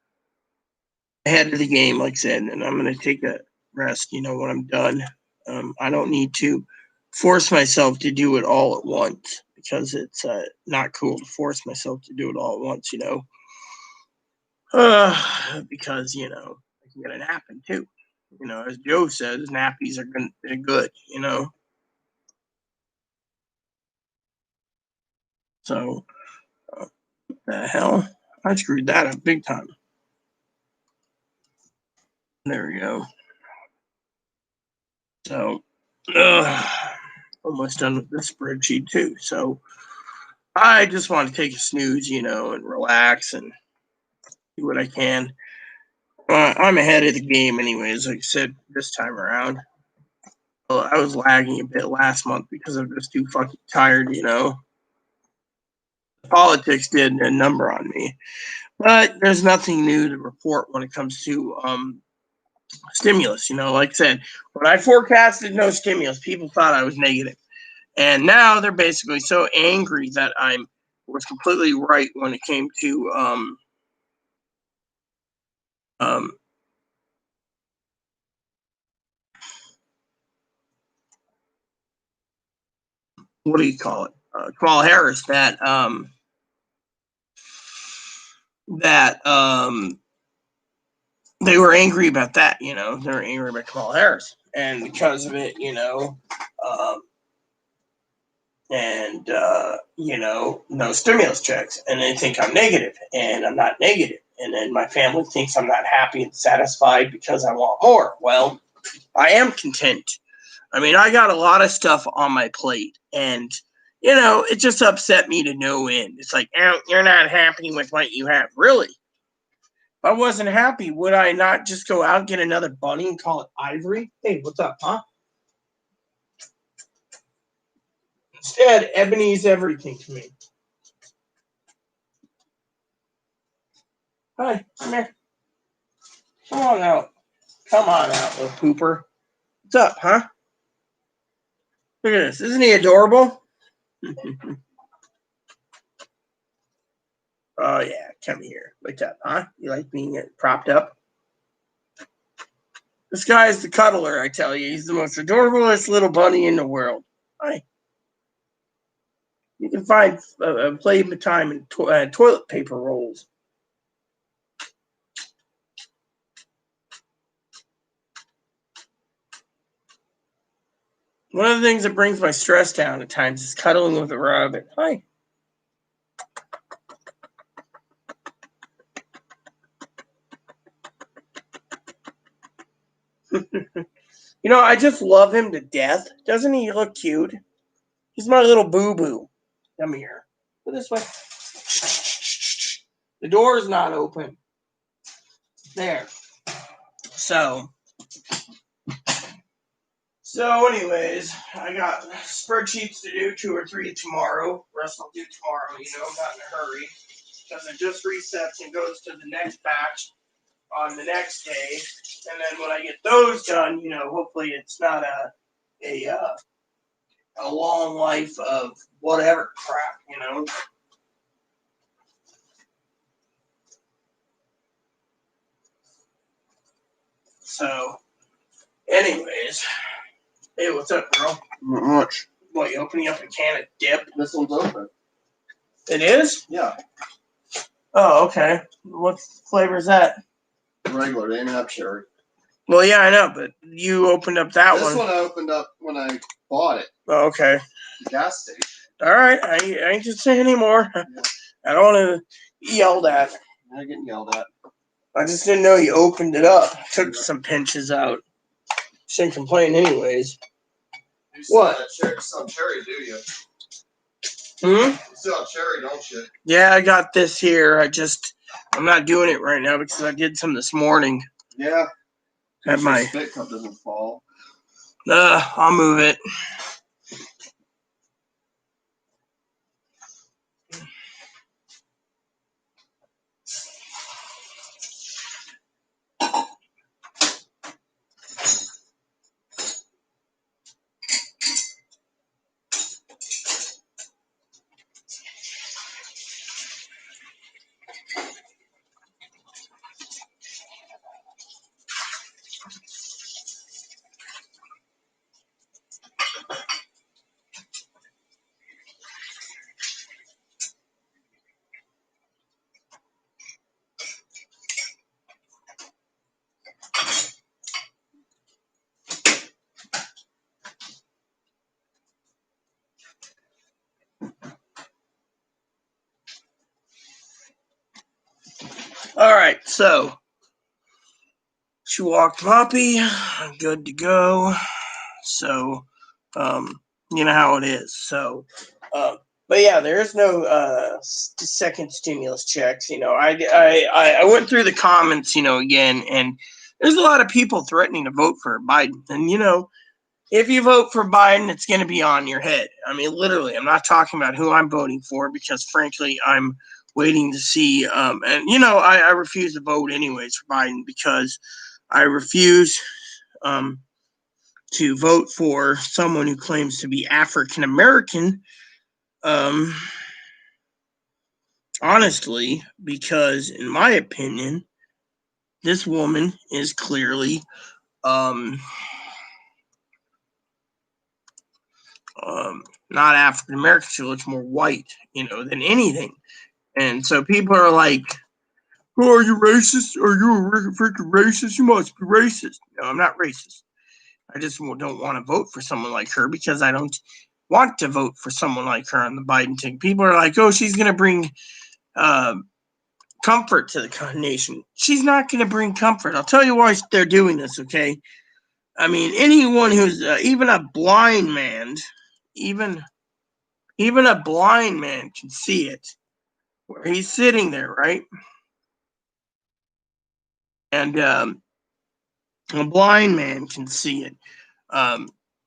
ahead of the game, like I said, and I'm going to take a rest, when I'm done. I don't need to force myself to do it all at once because it's not cool to force myself to do it all at once, because, it can get a napping too. As Joe says, nappies are they're good, So, the hell? I screwed that up big time. There we go. So, almost done with this spreadsheet too. So, I just want to take a snooze, and relax and do what I can. I'm ahead of the game, anyways. Like I said, this time around. Well, I was lagging a bit last month because I'm just too fucking tired, Politics did a number on me. But there's nothing new to report when it comes to stimulus. Like I said, when I forecasted no stimulus, people thought I was negative. And now they're basically so angry that I was completely right when it came to what do you call it? Kamala Harris that they were angry about that. They were angry about Kamala Harris, and because of it, and no stimulus checks, and they think I'm negative, and I'm not negative, and then my family thinks I'm not happy and satisfied because I want more. Well, I am content. I mean, I got a lot of stuff on my plate, and it just upset me to no end. It's like, oh, you're not happy with what you have, really? If I wasn't happy, would I not just go out and get another bunny and call it Ivory? Hey, what's up, huh? Instead, Ebony's everything to me. Hi, come here. Come on out. Come on out, little pooper. What's up, huh? Look at this. Isn't he adorable? Oh, yeah. Come here. What's up, huh? You like being propped up? This guy is the cuddler, I tell you. He's the most adorablest little bunny in the world. Hi. You can find play time in toilet paper rolls. One of the things that brings my stress down at times is cuddling with a rabbit. Hi. I just love him to death. Doesn't he look cute? He's my little boo-boo. Come here. Go this way. The door is not open. There. So anyways, I got spreadsheets to do, 2 or 3 tomorrow. Rest I'll do tomorrow, I'm not in a hurry. Because it just resets and goes to the next batch on the next day. And then when I get those done, hopefully it's not a long life of whatever crap. So, anyways, Hey, what's up, bro? Not much. What, you opening up a can of dip? This one's open. It is? Yeah, Oh, okay. What flavor is that? regular. They didn't have cherry. Well, yeah, I know, but you opened up that This one. one I opened up when I bought it Oh, okay. at the gas station. All right. I ain't just saying anymore. I don't want to yelled at. I'm getting yelled at. I just didn't know you opened it up. Took some pinches out. Shouldn't complain anyways. You still What? have some cherry, do you? Hmm? You still have cherry, don't you? Yeah, I got this here. I'm not doing it right now because I did some this morning. Yeah. At my spit cup doesn't fall. I'll move it. All right, so she walked Poppy. Good to go. So, you know how it is. So, but yeah, there is no second stimulus checks. You know, I went through the comments, you know, again, and there's a lot of people threatening to vote for Biden. And you know, if you vote for Biden, it's going to be on your head. I mean, literally, I'm not talking about who I'm voting for because, frankly, I'm waiting to see. And you know, I refuse to vote anyways for Biden because I refuse. To vote for someone who claims to be African American, honestly, because in my opinion, this woman is clearly not African American. She looks more white, you know, than anything. And so people are like, "Oh, are you racist? Are you a freaking racist? You must be racist." No, I'm not racist. I just don't want to vote for someone like her because I don't want to vote for someone like her on the Biden ticket. People are like, "Oh, she's going to bring comfort to the nation." She's not going to bring comfort. I'll tell you why they're doing this, okay? I mean, anyone who's even a blind man, even a blind man can see it. Where he's sitting there, right? And a blind man can see it.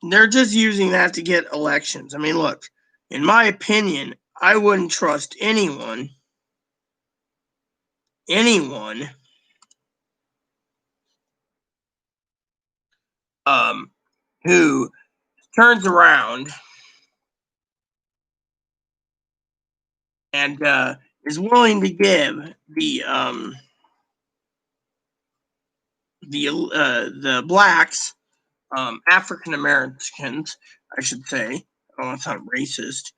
They're just using that to get elections. I mean, look, in my opinion, I wouldn't trust anyone who turns around and is willing to give the blacks, African Americans, I should say. I don't want to sound racist.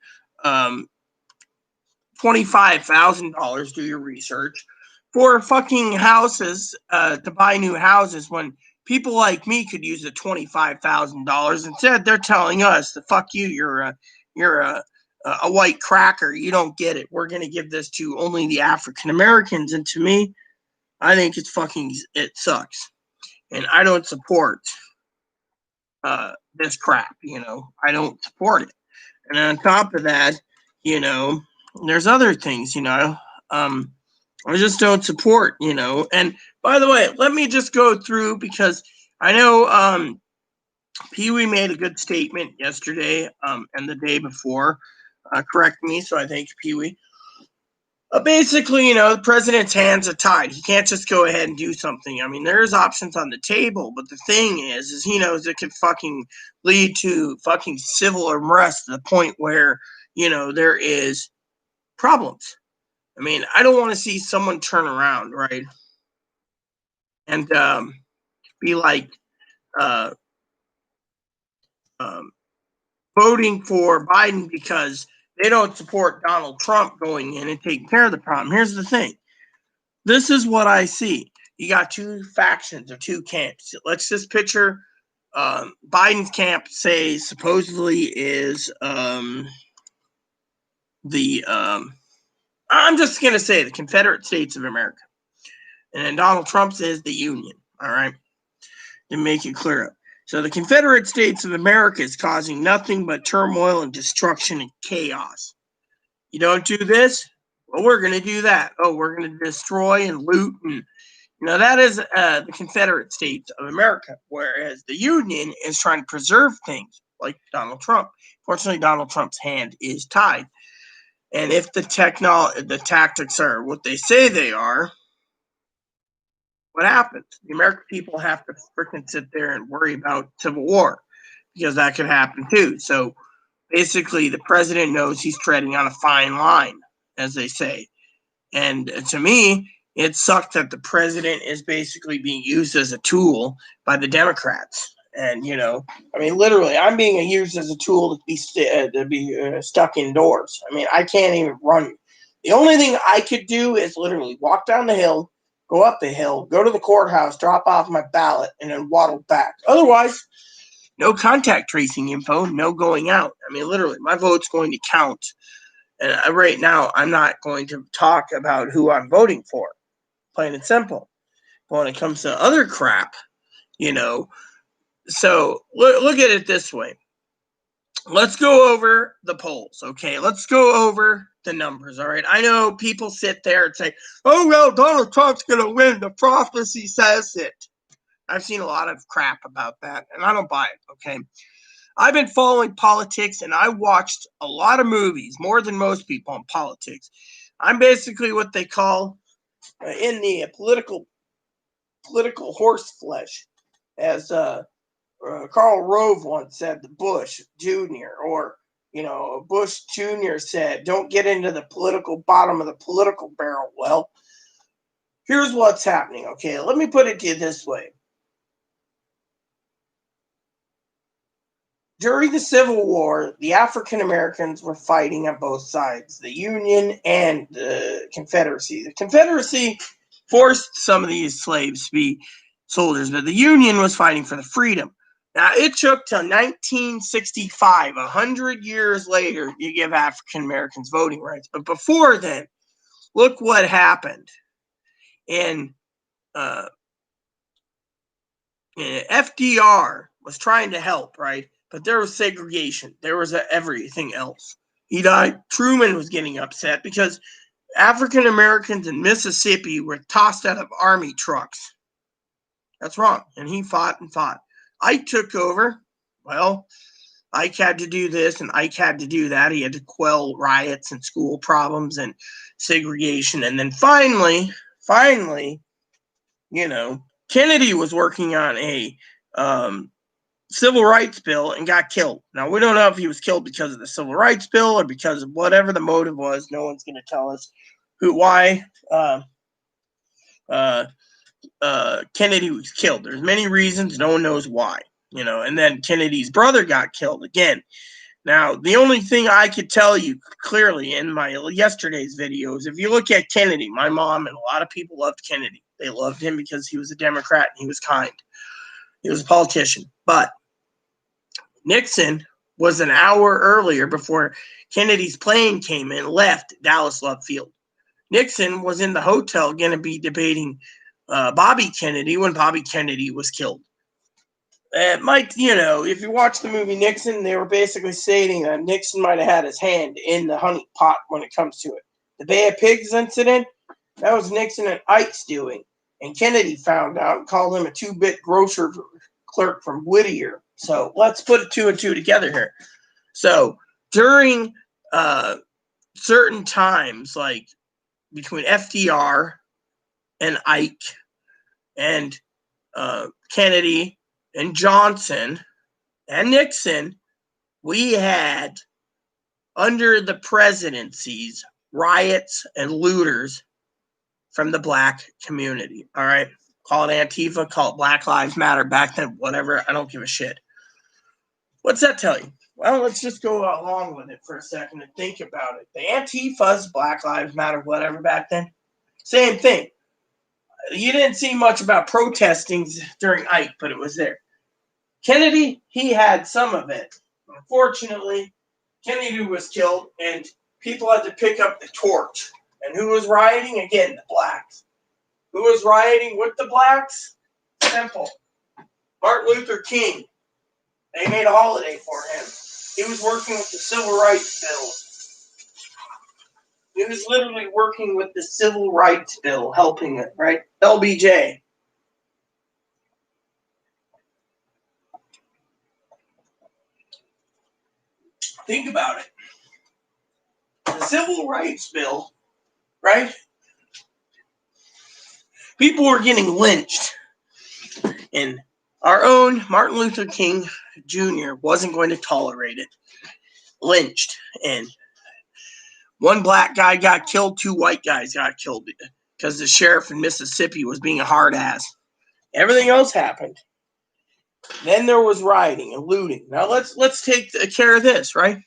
$25,000. Do your research for fucking houses to buy new houses when people like me could use the $25,000. Instead, they're telling us to fuck you. You're a white cracker. You don't get it. We're gonna give this to only the African Americans. And to me, I think it sucks, and I don't support this crap. You know, I don't support it. And on top of that, you know, there's other things. You know, I just don't support. You know, and by the way, let me just go through because I know Pee Wee made a good statement yesterday and the day before. Correct me, so I thank you, Pee Wee. Basically, you know, the president's hands are tied. He can't just go ahead and do something. I mean, there's options on the table, but the thing is he knows it could fucking lead to fucking civil unrest to the point where, you know, there is problems. I mean, I don't want to see someone turn around, right, and be like, uh, voting for Biden because they don't support Donald Trump going in and taking care of the problem. Here's the thing. This is what I see. You got two factions or two camps. Let's just picture Biden's camp, say, supposedly is I'm just going to say the Confederate States of America. And then Donald Trump says the Union. All right. To make it clear. So the Confederate States of America is causing nothing but turmoil and destruction and chaos. You don't do this? Well, we're going to do that. Oh, we're going to destroy and loot. And that is the Confederate States of America, whereas the Union is trying to preserve things like Donald Trump. Fortunately, Donald Trump's hand is tied. And if the tactics are what they say they are, what happens? The American people have to freaking sit there and worry about civil war because that could happen too. So basically, the president knows he's treading on a fine line, as they say. And to me, it sucks that the president is basically being used as a tool by the Democrats. And literally, I'm being used as a tool to be stuck indoors. I can't even run. The only thing I could do is literally walk down the hill, go up the hill, go to the courthouse, drop off my ballot, and then waddle back. Otherwise, no contact tracing info, no going out. Literally, my vote's going to count. And right now, I'm not going to talk about who I'm voting for. Plain and simple. But when it comes to other crap, so look at it this way. Let's go over the polls, okay? Let's go over the numbers, all right? I know people sit there and say, oh, well, Donald Trump's going to win. The prophecy says it. I've seen a lot of crap about that, and I don't buy it, okay? I've been following politics, and I watched a lot of movies, more than most people on politics. I'm basically what they call in the political horse flesh, as Karl Rove once said, the Bush Jr., or Bush Jr. said, don't get into the political bottom of the political barrel. Well, here's what's happening, okay? Let me put it to you this way. During the Civil War, the African Americans were fighting on both sides, the Union and the Confederacy. The Confederacy forced some of these slaves to be soldiers, but the Union was fighting for the freedom. Now, it took till 1965, 100 years later, to give African Americans voting rights. But before then, look what happened. And FDR was trying to help, right? But there was segregation. There was everything else. He died. Truman was getting upset because African Americans in Mississippi were tossed out of army trucks. That's wrong. And he fought and fought. Ike took over. Well, Ike had to do this and Ike had to do that. He had to quell riots and school problems and segregation. And then finally, Kennedy was working on a civil rights bill and got killed. Now, we don't know if he was killed because of the civil rights bill or because of whatever the motive was. No one's going to tell us why Kennedy was killed. There's many reasons. No one knows why, and then Kennedy's brother got killed again. Now, the only thing I could tell you clearly in my yesterday's video is if you look at Kennedy, my mom and a lot of people loved Kennedy. They loved him because he was a Democrat and he was kind. He was a politician. But Nixon was an hour earlier before Kennedy's plane came in, left Dallas Love Field. Nixon was in the hotel going to be debating Bobby Kennedy when Bobby Kennedy was killed. Mike, if you watch the movie Nixon, they were basically stating that Nixon might have had his hand in the honey pot when it comes to it. The Bay of Pigs incident, that was Nixon and Ike's doing. And Kennedy found out and called him a two-bit grocer clerk from Whittier. So let's put two and two together here. So during certain times, like between FDR and Ike and Kennedy and Johnson and Nixon, we had, under the presidencies, riots and looters from the black community. All right. Call it Antifa, call it Black Lives Matter back then, whatever. I don't give a shit. What's that tell you? Well, let's just go along with it for a second and think about it. The Antifas, Black Lives Matter, whatever back then, same thing. You didn't see much about protesting during Ike, but it was there. Kennedy, he had some of it. Unfortunately, Kennedy was killed, and people had to pick up the torch. And who was rioting? Again, the blacks. Who was rioting with the blacks? Simple. Martin Luther King. They made a holiday for him. He was working with the Civil Rights Bill. He was literally working with the Civil Rights Bill, helping it, right? LBJ. Think about it. The Civil Rights Bill, right? People were getting lynched. And our own Martin Luther King Jr. wasn't going to tolerate it. Lynched. And one black guy got killed, 2 white guys got killed because the sheriff in Mississippi was being a hard ass. Everything else happened. Then there was rioting and looting. Now let's take care of this, right?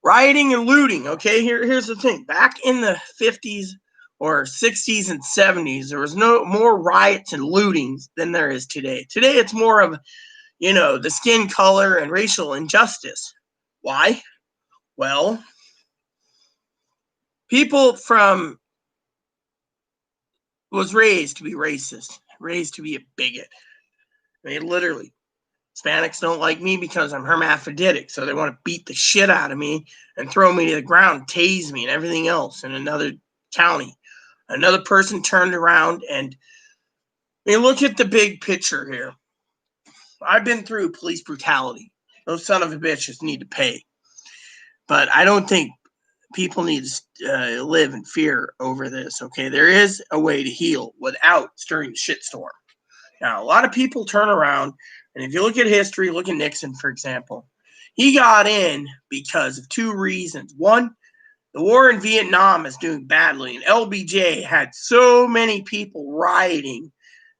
Rioting and looting. Okay, here's the thing. Back in the 50s or 60s and 70s, there was no more riots and lootings than there is today. Today it's more of, the skin color and racial injustice. Why? Well, people was raised to be racist, raised to be a bigot. I mean, literally. Hispanics don't like me because I'm hermaphroditic, so they want to beat the shit out of me and throw me to the ground, tase me, and everything else in another county. Another person turned around and look at the big picture here. I've been through police brutality. Those son of a bitches need to pay. But I don't think people need to live in fear over this, okay? There is a way to heal without stirring the shitstorm. Now, a lot of people turn around, and if you look at history, look at Nixon, for example. He got in because of 2 reasons. One, the war in Vietnam is doing badly, and LBJ had so many people rioting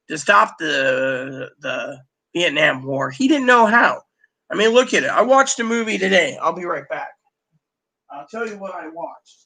to stop the Vietnam War. He didn't know how. I mean, look at it. I watched a movie today. I'll be right back. I'll tell you what I watched.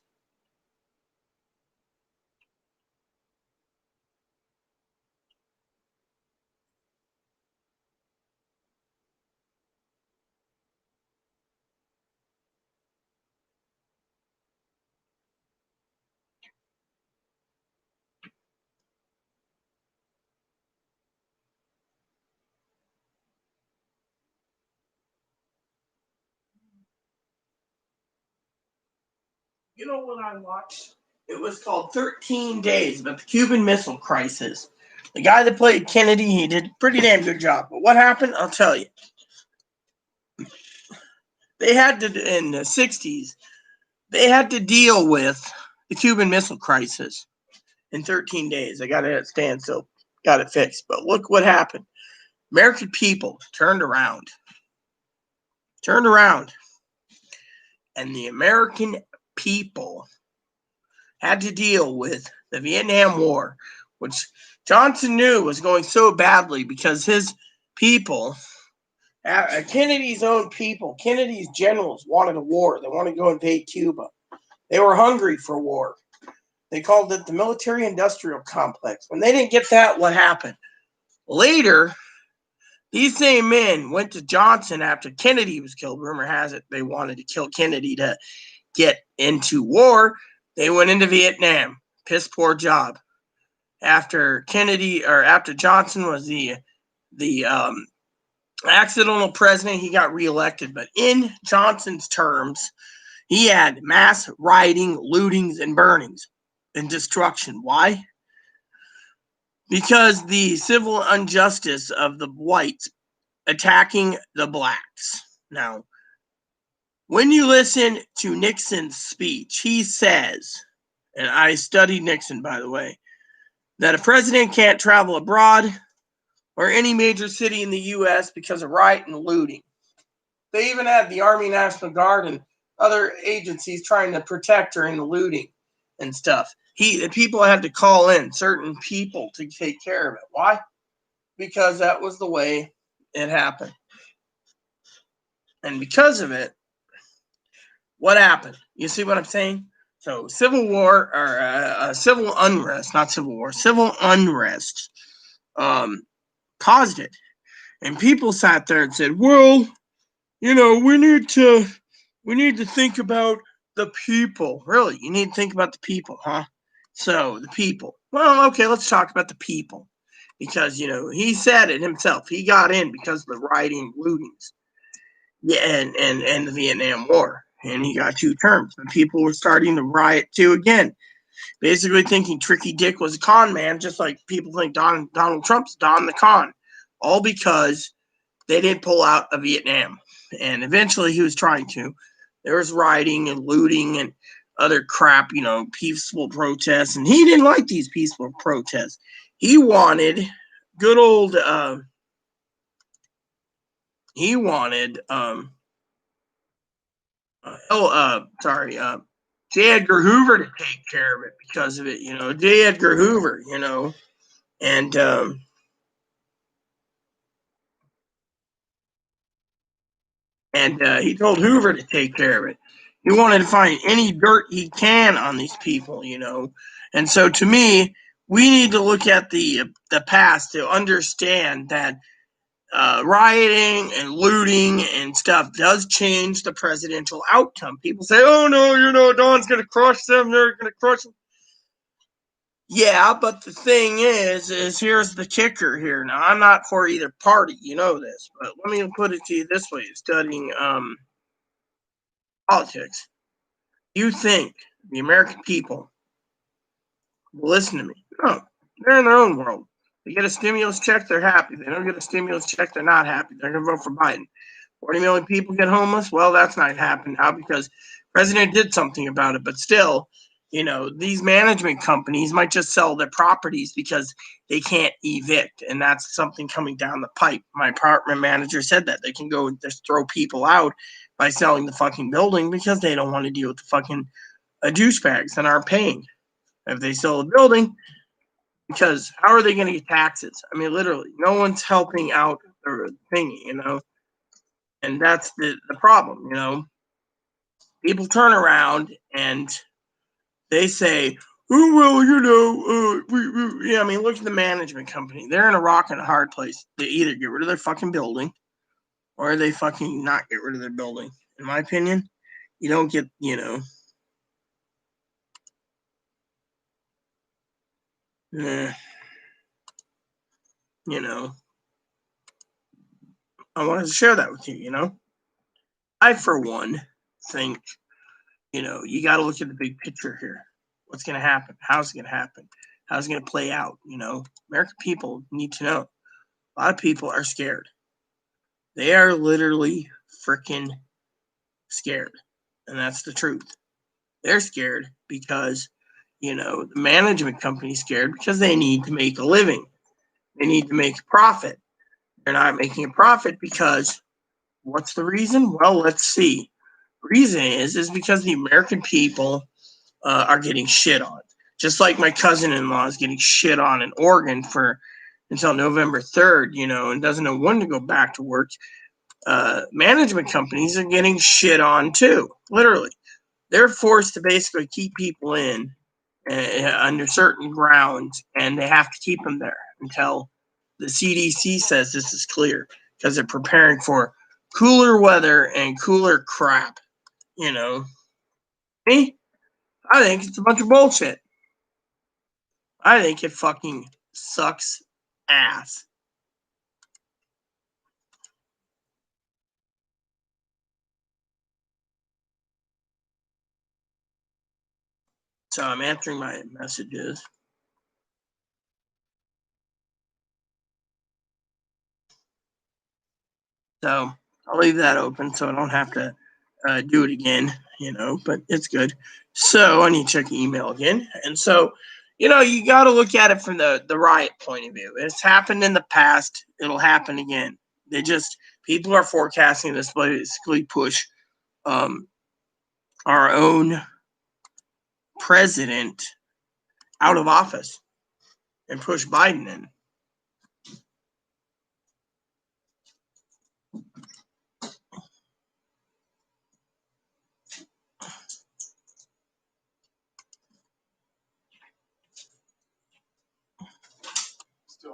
You know what I watched? It was called 13 Days about the Cuban Missile Crisis. The guy that played Kennedy, he did a pretty damn good job. But what happened? I'll tell you. They had to, in the 60s, they had to deal with the Cuban Missile Crisis in 13 days. They got it at standstill, got it fixed. But look what happened. American people turned around. And the American people had to deal with the Vietnam War, which Johnson knew was going so badly because his people, Kennedy's own people, Kennedy's generals wanted a war. They wanted to go invade Cuba. They were hungry for war. They called it the military-industrial complex. When they didn't get that, what happened? Later, these same men went to Johnson after Kennedy was killed. Rumor has it they wanted to kill Kennedy to get into war. They went into Vietnam. Piss poor job. After Johnson was the accidental president, he got reelected. But in Johnson's terms, he had mass rioting, lootings, and burnings and destruction. Why? Because the civil injustice of the whites attacking the blacks. Now, when you listen to Nixon's speech, he says, and I studied Nixon, by the way, that a president can't travel abroad or any major city in the U.S. because of riot and looting. They even had the Army National Guard and other agencies trying to protect her in the looting and stuff. People had to call in certain people to take care of it. Why? Because that was the way it happened. And because of it, what happened? You see what I'm saying? So civil war or civil unrest, not civil war, civil unrest caused it. And people sat there and said, well, we need to think about the people. Really, you need to think about the people, huh? So the people. Well, okay, let's talk about the people. Because, he said it himself. He got in because of the rioting, lootings, yeah, and the Vietnam War. And he got 2 terms. And people were starting to riot too again. Basically thinking Tricky Dick was a con man, just like people think Donald Trump's Don the Con. All because they didn't pull out of Vietnam. And eventually he was trying to. There was rioting and looting and other crap, peaceful protests. And he didn't like these peaceful protests. He wanted good old, J. Edgar Hoover to take care of it because of it, J. Edgar Hoover, and he told Hoover to take care of it. He wanted to find any dirt he can on these people, and so to me, we need to look at the past to understand that rioting and looting and stuff does change the presidential outcome. People say, "Oh no, Don's going to crush them. They're going to crush them." Yeah, but the thing is here's the kicker here. Now, I'm not for either party, this, but let me put it to you this way: studying politics, you think the American people will listen to me? No, they're in their own world. They get a stimulus check, they're happy. They don't get a stimulus check, they're not happy. They're going to vote for Biden. 40 million people get homeless. Well, that's not happening now because the president did something about it. But still, these management companies might just sell their properties because they can't evict. And that's something coming down the pipe. My apartment manager said that they can go and just throw people out by selling the fucking building because they don't want to deal with the fucking douchebags that aren't paying if they sell the building. Because how are they going to get taxes? I mean, literally, no one's helping out the thingy, and that's the problem, People turn around and they say, oh, well, I mean, look at the management company. They're in a rock and a hard place. They either get rid of their fucking building or they fucking not get rid of their building. In my opinion, you don't get, I wanted to share that with you, I, for one, think, you got to look at the big picture here. What's going to happen? How's it going to happen? How's it going to play out? American people need to know. A lot of people are scared. They are literally freaking scared. And that's the truth. They're scared because, the management company's scared because they need to make a living. They need to make a profit. They're not making a profit because what's the reason? Well, let's see. The reason is because the American people are getting shit on. Just like my cousin-in-law is getting shit on in Oregon until November 3rd, and doesn't know when to go back to work. Management companies are getting shit on too, literally. They're forced to basically keep people in under certain grounds, and they have to keep them there until the CDC says this is clear because they're preparing for cooler weather and cooler crap, Me, I think it's a bunch of bullshit. I think it fucking sucks ass. So I'm answering my messages. So I'll leave that open so I don't have to do it again, but it's good. So I need to check email again. And so, you got to look at it from the riot point of view. It's happened in the past. It'll happen again. People are forecasting this basically push our own president out of office and push Biden in.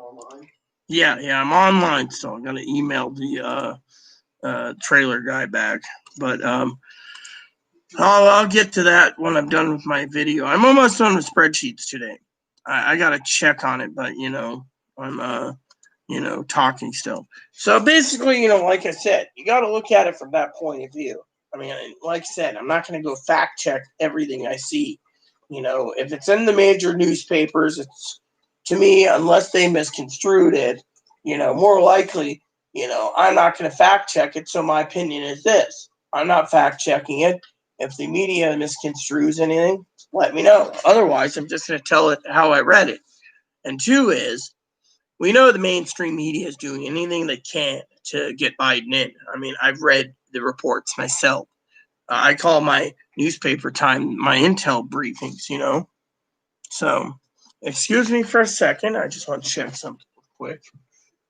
online? Yeah, I'm online still. I'm gonna email the trailer guy back, but I'll get to that when I'm done with my video. I'm almost done with spreadsheets today. I gotta check on it, but I'm talking still. So basically, like I said, you got to look at it from that point of view. I mean, like I said, I'm not going to go fact check everything I see. If it's in the major newspapers, it's to me, unless they misconstrued it, more likely, I'm not going to fact check it. So my opinion is this: I'm not fact checking it. If the media misconstrues anything, let me know. Otherwise, I'm just going to tell it how I read it. And two is, we know the mainstream media is doing anything they can to get Biden in. I mean, I've read the reports myself. I call my newspaper time my intel briefings. So, excuse me for a second. I just want to check something quick.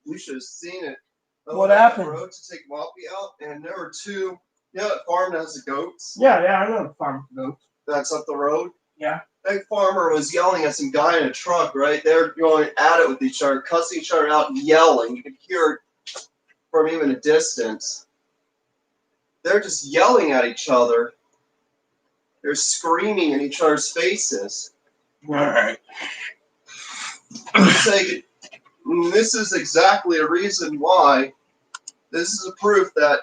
You should have seen it. What happened? Road to take Moppy out, and there were two. That farm that has the goats. Yeah, I know the farm goats. That's up the road. Yeah. That farmer was yelling at some guy in a truck, right? They're going at it with each other, cussing each other out and yelling. You could hear it from even a distance. They're just yelling at each other. They're screaming in each other's faces. All right. This is exactly a reason why. This is a proof that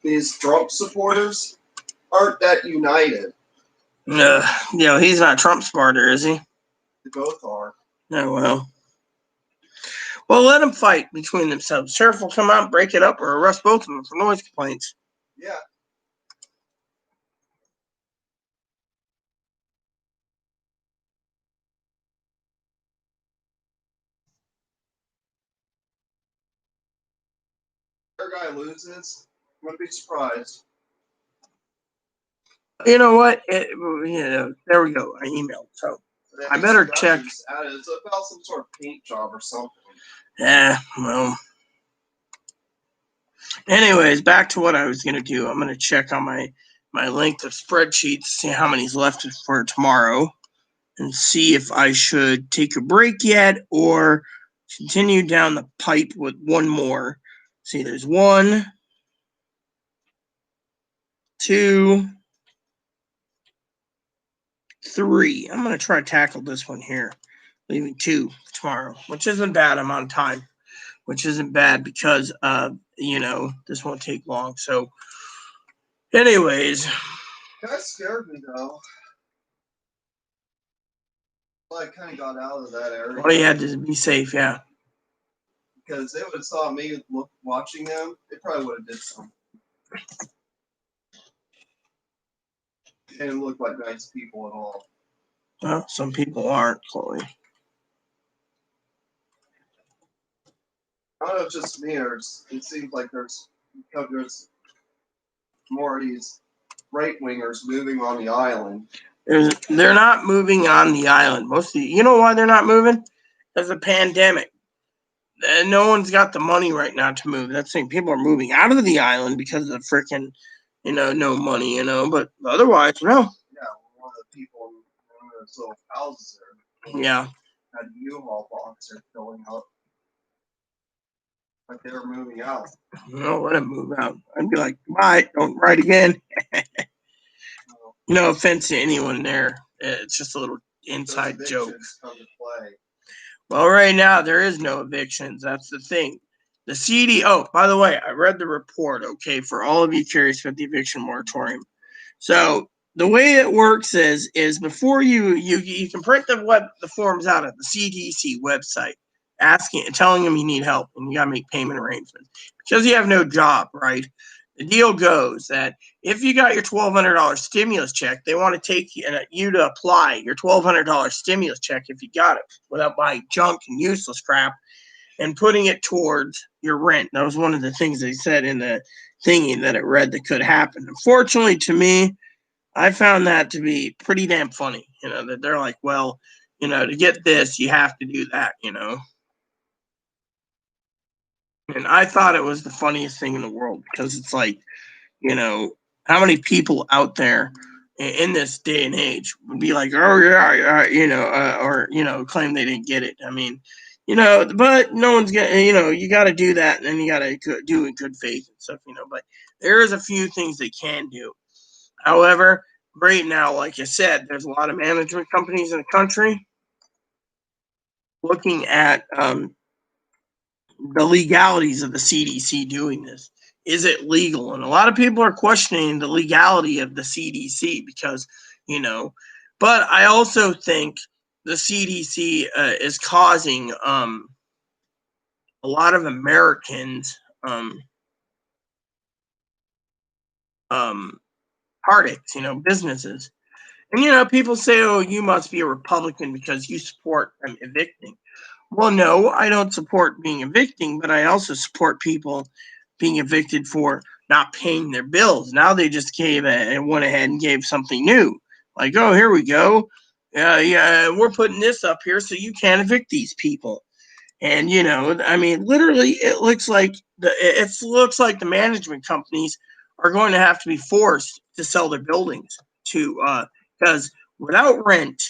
these Trump supporters aren't that united. He's not Trump supporter, is he? They both are. Oh, well, let them fight between themselves. Sheriff will come out, break it up, or arrest both of them for noise complaints. Yeah. Their guy loses, I'm gonna be surprised. You know what? There we go. I emailed. So I better check. It's about some sort of paint job or something. Yeah, well. Anyways, back to what I was going to do. I'm going to check on my length of spreadsheets, see how many's left for tomorrow, and see if I should take a break yet or continue down the pipe with one more. See, there's 1, 2, 3. I'm going to try to tackle this one here, leaving 2 tomorrow, which isn't bad. I'm on time, which isn't bad because, this won't take long. So, anyways. That scared me, though. Well, I kind of got out of that area. Well, you had to be safe, yeah. Because they would have saw me watching them, they probably would have did something. They didn't look like nice people at all. Well, some people aren't, Chloe. I don't know if it's just me or it seems like there's more of these right-wingers moving on the island. They're not moving on the island. You know why they're not moving? There's a pandemic. No one's got the money right now to move. That's saying people are moving out of the island because of freaking, no money, but otherwise, no. Yeah, one of the people in one of those little houses there. Yeah. Had a U-Haul box there filling up. Like they were moving out. No, let them move out. I'd be like, bye, don't write again. No offense to anyone there. It's just a little inside joke. Come to play. Well, right now there is no evictions. That's the thing. The CD. Oh, by the way, I read the report. Okay, for all of you curious about the eviction moratorium. So the way it works is before you can print the forms out at the CDC website, telling them you need help and you got to make payment arrangements because you have no job, right? The deal goes that if you got your $1,200 stimulus check, they want to take you to apply your $1,200 stimulus check if you got it without buying junk and useless crap and putting it towards your rent. That was one of the things they said in the thingy that I read that could happen. Unfortunately, to me, I found that to be pretty damn funny. That they're like, well, to get this, you have to do that. And I thought it was the funniest thing in the world because it's like, how many people out there, in this day and age would be like, oh yeah, or claim they didn't get it. I mean, but no one's gonna, you got to do that, and then you got to do it in good faith and stuff, But there is a few things they can do. However, right now, like I said, there's a lot of management companies in the country looking at the legalities of the CDC doing this. Is it legal? And a lot of people are questioning the legality of the CDC because, but I also think the CDC is causing a lot of Americans heartaches, businesses. And, people say, oh, you must be a Republican because you support them evicting. Well, no, I don't support being evicting, but I also support people being evicted for not paying their bills. Now they just went ahead and gave something new. Like, oh, here we go. Yeah, we're putting this up here so you can't evict these people. And literally, it looks like the management companies are going to have to be forced to sell their buildings because without rent,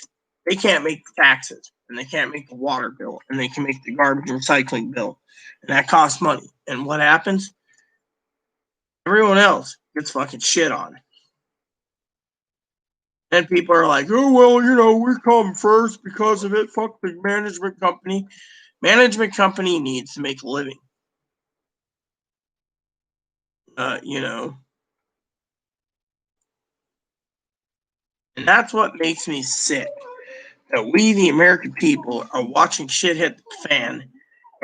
they can't make the taxes, and they can't make the water bill, and they can make the garbage and recycling bill, and that costs money. And what happens? Everyone else gets fucking shit on. And people are like, oh, well, we come first because of it. Fuck the management company. Management company needs to make a living. And that's what makes me sick. That we, the American people, are watching shit hit the fan,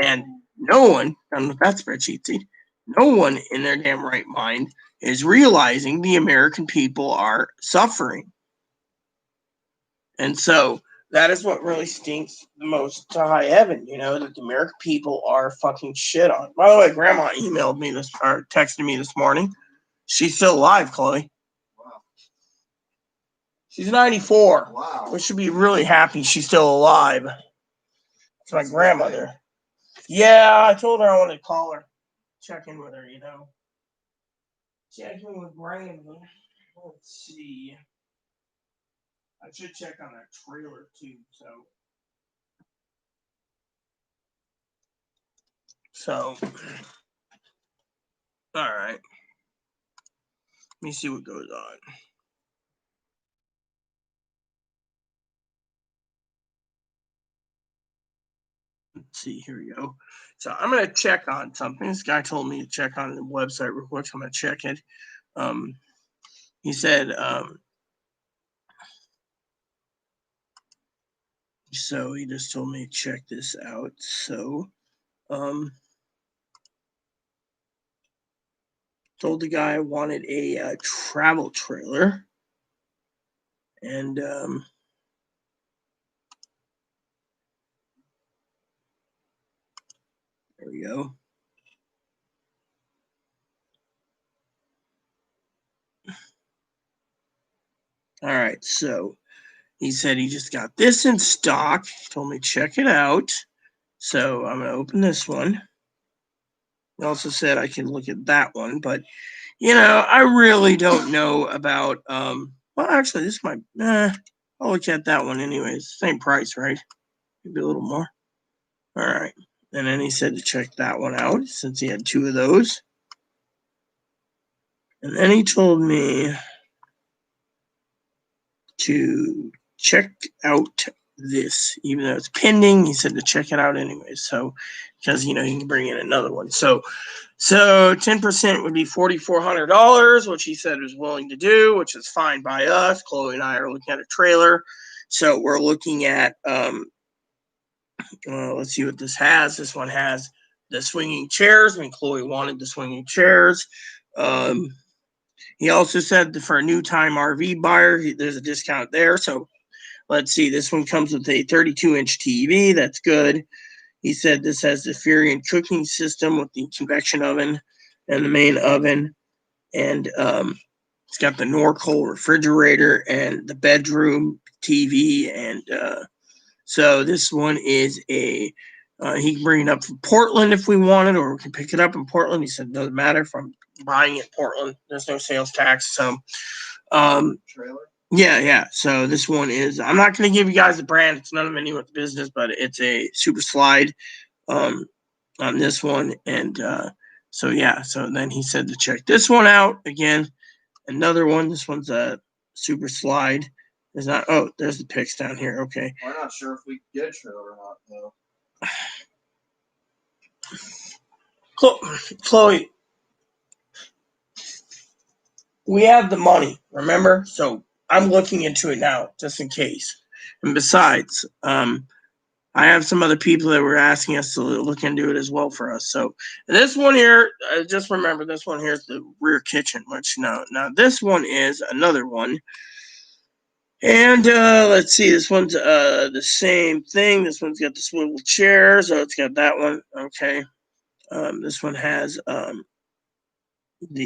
and no one, done with that spreadsheet, no one in their damn right mind is realizing the American people are suffering. And so that is what really stinks the most to high heaven, that the American people are fucking shit on. By the way, Grandma emailed me or texted me this morning. She's still alive, Chloe. Wow. She's 94. Wow. We should be really happy she's still alive. It's my grandmother. Yeah, I told her I wanted to call her. Check in with her, Check in with grandma. Let's see. I should check on that trailer too, So, all right. Let me see what goes on. Let's see, here we go. So I'm going to check on something. This guy told me to check on the website real quick. So I'm going to check it. He said, so he just told me to check this out. So, told the guy I wanted a travel trailer. And, there we go. All right, so he said he just got this in stock. He told me check it out. So I'm going to open this one. He also said I can look at that one, but I really don't know about. Well, actually, this might. I'll look at that one anyways. Same price, right? Maybe a little more. All right. And then he said to check that one out since he had two of those. And then he told me to check out this, even though it's pending. He said to check it out anyways. So, because you can bring in another one. So 10% would be $4,400, which he said was willing to do, which is fine by us. Chloe and I are looking at a trailer. So we're looking at, let's see what this has. This one has the swinging chairs. I mean, Chloe wanted the swinging chairs. He also said for a new time RV buyer, there's a discount there. So let's see. This one comes with a 32-inch TV. That's good. He said this has the Furrion cooking system with the convection oven and the main oven. And it's got the Norcold refrigerator and the bedroom TV. And so this one is he can bring it up from Portland if we wanted, or we can pick it up in Portland. He said it doesn't matter if I'm buying it in Portland. There's no sales tax. So Trailer? Yeah. So this one is, I'm not going to give you guys the brand. It's none of anyone's business, but it's a Super Slide on this one. And so, yeah. So then he said to check this one out again. Another one. This one's a Super Slide. There's not, oh, there's the pics down here. Okay. We're not sure if we can get a trailer or not, though. Chloe, we have the money, remember? So I'm looking into it now, just in case. And besides, I have some other people that were asking us to look into it as well for us. So this one here, just remember, this one here is the rear kitchen, which now this one is another one. And let's see, this one's the same thing. This one's got the swivel chair, so it's got that one. Okay. This one has the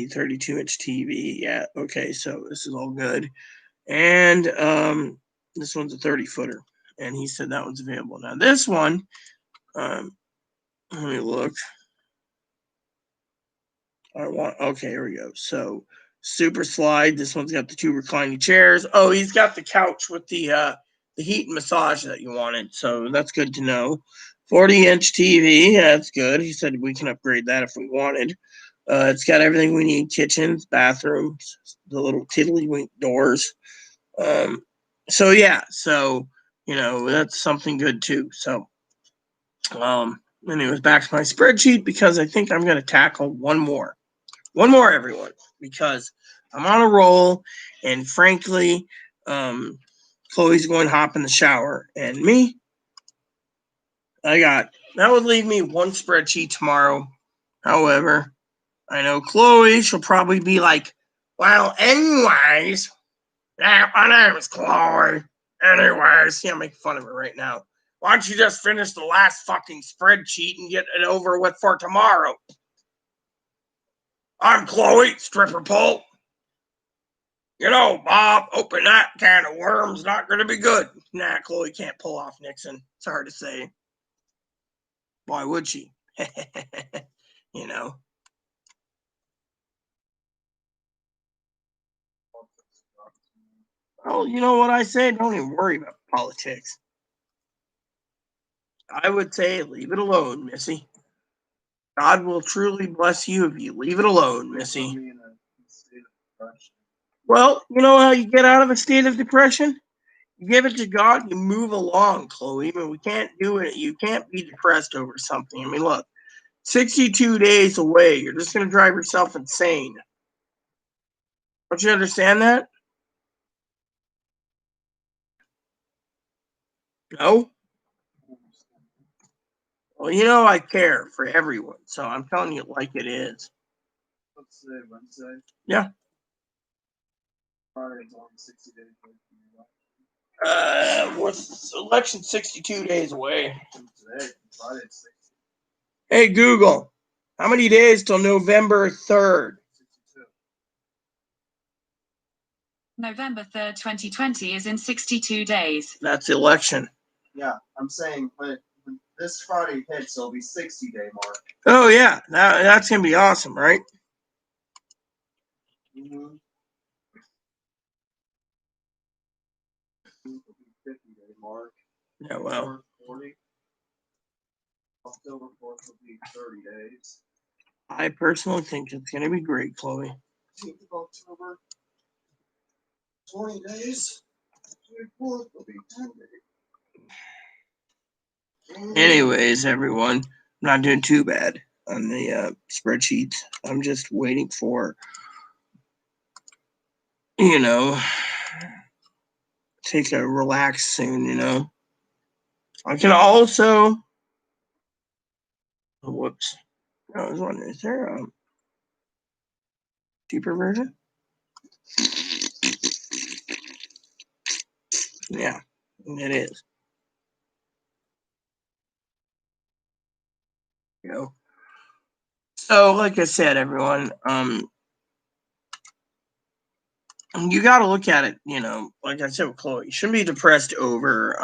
32-inch TV. Yeah, okay, so this is all good. And this one's a 30-footer, and he said that one's available. Now this one, let me look. Okay, here we go. So Super Slide. This one's got the 2 reclining chairs. Oh, he's got the couch with the heat and massage that you wanted. So that's good to know. 40-inch TV. That's good. He said we can upgrade that if we wanted. It's got everything we need: kitchens, bathrooms, the little tiddlywink doors. So yeah, so that's something good too. So anyways, back to my spreadsheet, because I think I'm gonna tackle one more everyone, because I'm on a roll, and frankly, Chloe's going to hop in the shower, and me, that would leave me one spreadsheet tomorrow. However, I know Chloe, she'll probably be like, well, anyways, my name is Chloe. Anyways, I'm making fun of her right now. Why don't you just finish the last fucking spreadsheet and get it over with for tomorrow? I'm Chloe, stripper pole. Bob, open that can of worms, not going to be good. Nah, Chloe can't pull off Nixon. It's hard to say. Why would she? Well, you know what I say? Don't even worry about politics. I would say leave it alone, Missy. God will truly bless you if you leave it alone, Missy. Well, you know how you get out of a state of depression? You give it to God, you move along, Chloe. I mean, we can't do it. You can't be depressed over something. I mean, look, 62 days away. You're just going to drive yourself insane. Don't you understand that? No? Well, I care for everyone, so I'm telling you it like it is. What's today, Wednesday? Yeah. Friday's only 60 days away from What's election 62 days away? today. Friday's 60. Hey, Google, how many days till November 3rd? 62. November 3rd, 2020 is in 62 days. That's the election. Yeah, I'm saying when this Friday hits, it'll be 60-day mark. Oh, yeah. That's going to be awesome, right? Mm-hmm. 50-day mark. Yeah, well. 40. October 4th will be 30 days. I personally think it's going to be great, Chloe. 15th of October, 20 days. 24th will be 10 days. Anyways, everyone, I'm not doing too bad on the spreadsheets. I'm just waiting for, take a relax soon, I can also, whoops. I was wondering, is there a cheaper version? Yeah, it is. So, like I said, everyone, you got to look at it, like I said with Chloe, you shouldn't be depressed over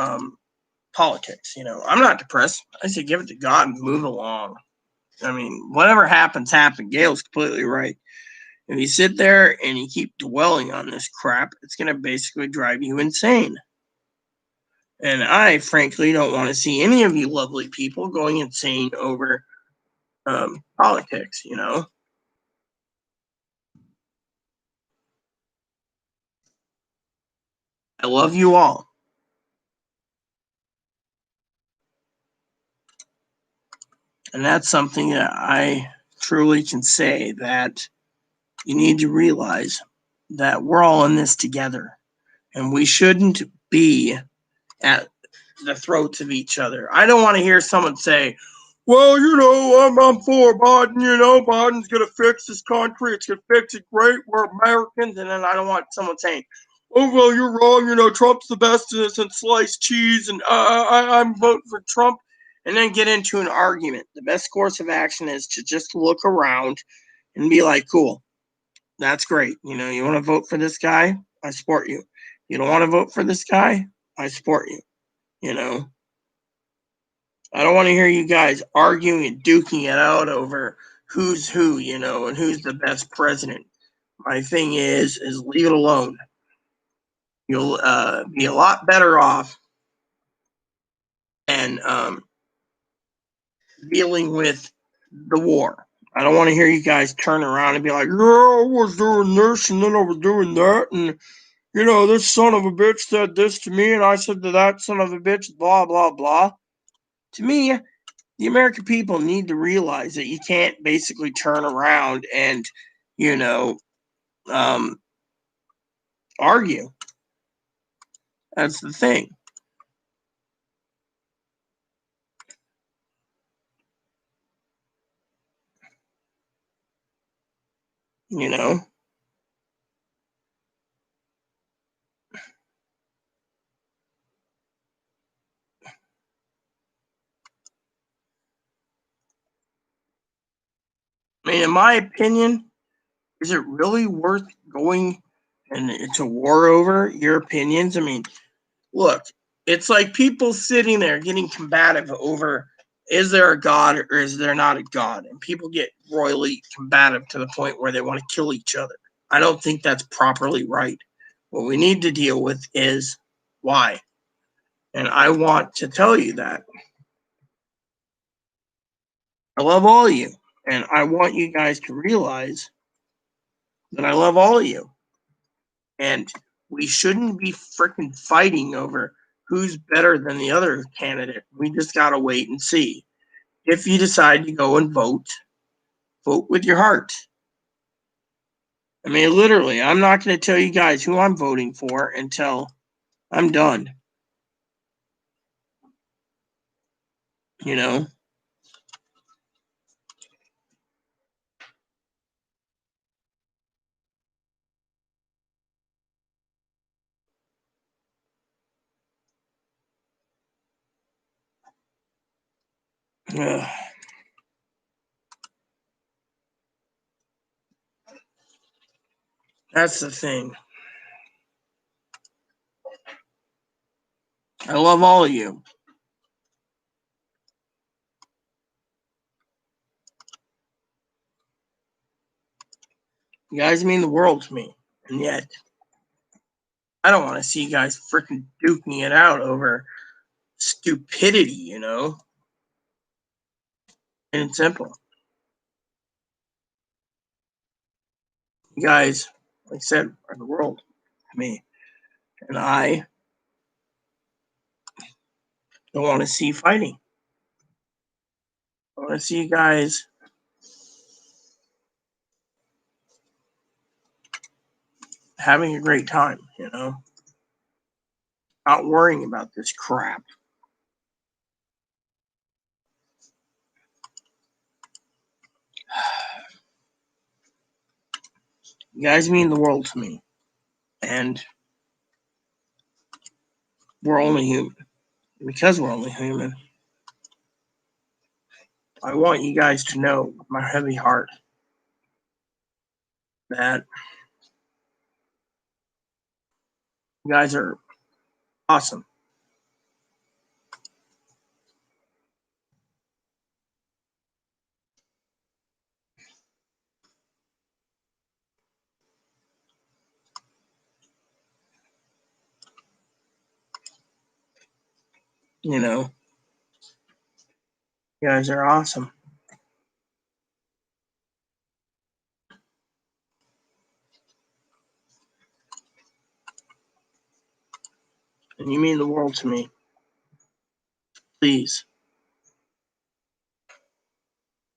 politics. I'm not depressed. I say give it to God and move along. I mean, whatever happens, happen. Gail's completely right. If you sit there and you keep dwelling on this crap, it's going to basically drive you insane. And I, frankly, don't want to see any of you lovely people going insane over politics, you know? I love you all. And that's something that I truly can say, that you need to realize that we're all in this together. And we shouldn't be at the throats of each other. I don't want to hear someone say, well, you know, I'm for Biden, you know, Biden's going to fix this country. It's going to fix it great. We're Americans. And then I don't want someone saying, oh, well, you're wrong. You know, Trump's the best since sliced cheese. And I'm voting for Trump. And then get into an argument. The best course of action is to just look around and be like, cool, that's great. You know, you want to vote for this guy? I support you. You don't want to vote for this guy? I support you. You know, I don't want to hear you guys arguing and duking it out over who's who, you know, and who's the best president. My thing is leave it alone. You'll be a lot better off and dealing with the war. I don't want to hear you guys turn around and be like, yeah, I was doing this and then I was doing that, and you know, this son of a bitch said this to me and I said to that son of a bitch, blah, blah, blah. To me, the American people need to realize that you can't basically turn around and, you know, argue. That's the thing. You know? I mean, in my opinion, is it really worth going to war over your opinions? I mean, look, it's like people sitting there getting combative over, is there a God or is there not a God? And people get royally combative to the point where they want to kill each other. I don't think that's properly right. What we need to deal with is why. And I want to tell you that I love all of you. And I want you guys to realize that I love all of you. And we shouldn't be freaking fighting over who's better than the other candidate. We just got to wait and see. If you decide to go and vote, vote with your heart. I mean, literally, I'm not going to tell you guys who I'm voting for until I'm done. You know? Ugh. That's the thing. I love all of you. You guys mean the world to me. And yet, I don't want to see you guys freaking duking it out over stupidity, you know? And it's simple. You guys, like I said, are the world to me. And I don't want to see fighting. I want to see you guys having a great time, you know? Not worrying about this crap. You guys mean the world to me. And we're only human. Because we're only human, I want you guys to know with my heavy heart that you guys are awesome. You know, you guys are awesome. And you mean the world to me. Please.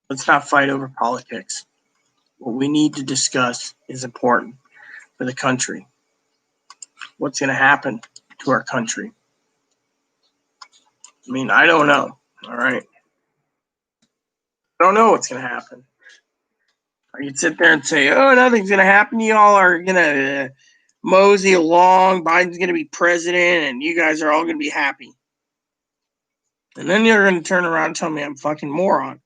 Let's not fight over politics. What we need to discuss is important for the country. What's going to happen to our country? I mean, I don't know. All right. I don't know what's going to happen. I could sit there and say, oh, nothing's going to happen. You all are going to mosey along. Biden's going to be president, and you guys are all going to be happy. And then you're going to turn around and tell me I'm a fucking moron.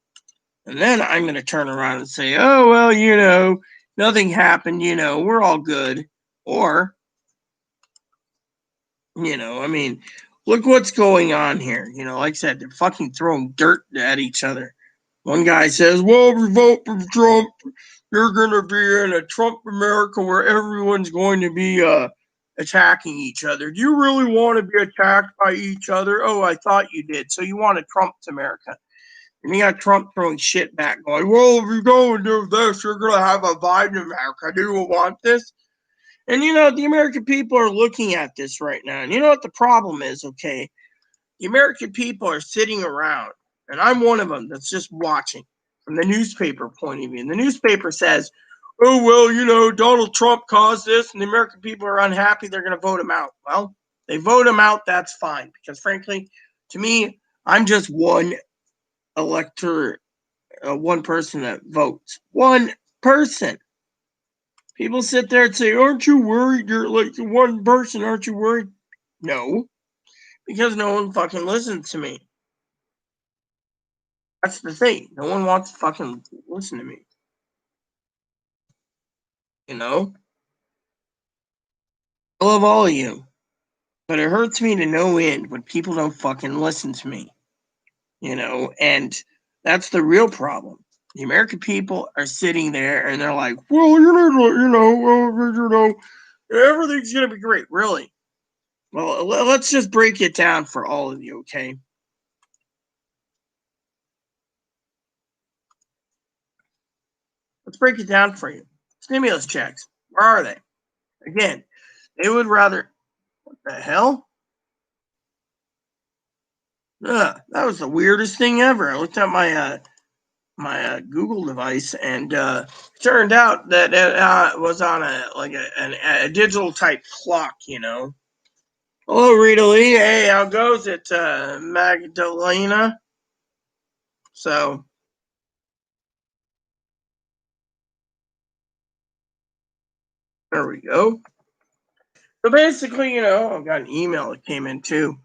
And then I'm going to turn around and say, oh, well, you know, nothing happened. You know, we're all good. Or, you know, I mean, look what's going on here. You know, like I said, they're fucking throwing dirt at each other. One guy says, well, if you vote for Trump, you're going to be in a Trump America where everyone's going to be attacking each other. Do you really want to be attacked by each other? Oh, I thought you did. So you want a Trump's America. And you got Trump throwing shit back going, well, if you go and do this, you're going to have a Biden America. Do you want this? And, you know, the American people are looking at this right now. And you know what the problem is, okay? The American people are sitting around, and I'm one of them that's just watching from the newspaper point of view. And the newspaper says, oh, well, you know, Donald Trump caused this, and the American people are unhappy. They're going to vote him out. Well, they vote him out. That's fine. Because, frankly, to me, I'm just one elector, one person that votes. One person. People sit there and say, aren't you worried? You're like one person. Aren't you worried? No. Because no one fucking listens to me. That's the thing. No one wants to fucking listen to me. You know? I love all of you. But it hurts me to no end when people don't fucking listen to me. You know? And that's the real problem. The American people are sitting there and they're like, well, everything's going to be great. Really? Well, let's just break it down for all of you, okay? Let's break it down for you. Stimulus checks. Where are they? Again, they would rather. What the hell? That was the weirdest thing ever. I looked at my Google device, and it turned out that it was on a digital type clock. You know. Hello, Rita Lee. Hey, how goes it, Magdalena? So. There we go. So basically, you know, I've got an email that came in too.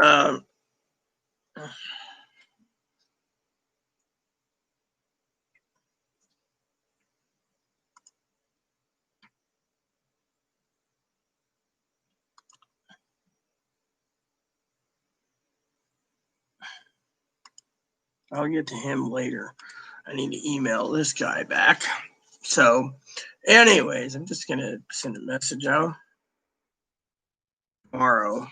I'll get to him later. I need to email this guy back. So, anyways, I'm just going to send a message out tomorrow.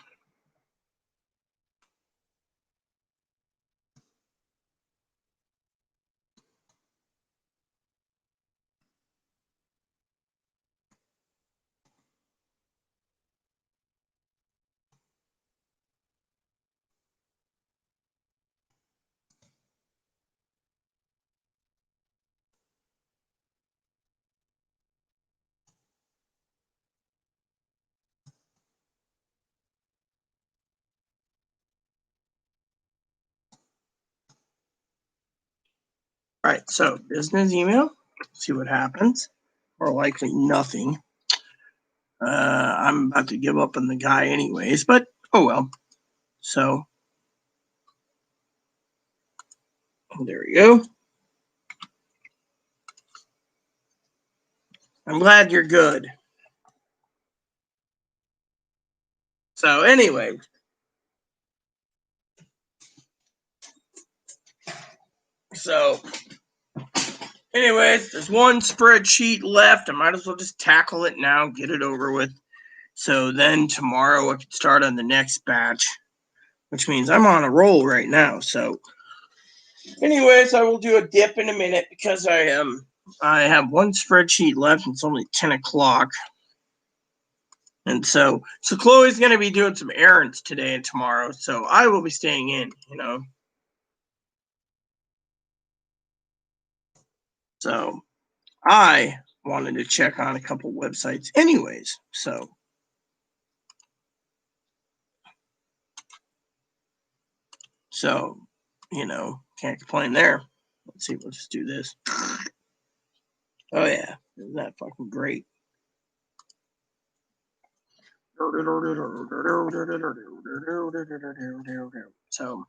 All right, so business email. See what happens. More likely nothing. I'm about to give up on the guy anyways, but oh well. So there we go. I'm glad you're good. So anyway. So anyways, there's one spreadsheet left. I might as well just tackle it now, get it over with. So then tomorrow I can start on the next batch, which means I'm on a roll right now. So, anyways, I will do a dip in a minute because I have one spreadsheet left. And it's only 10 o'clock. And so Chloe's going to be doing some errands today and tomorrow. So I will be staying in, So I wanted to check on a couple websites anyways. So can't complain there. Let's see, we'll just do this. Oh yeah, isn't that fucking great? So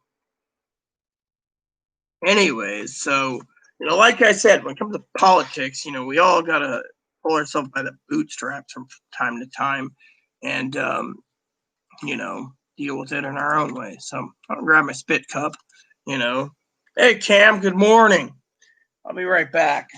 anyways, like I said, when it comes to politics, we all gotta pull ourselves by the bootstraps from time to time and deal with it in our own way. So I'll grab my spit cup, Hey Cam, good morning. I'll be right back.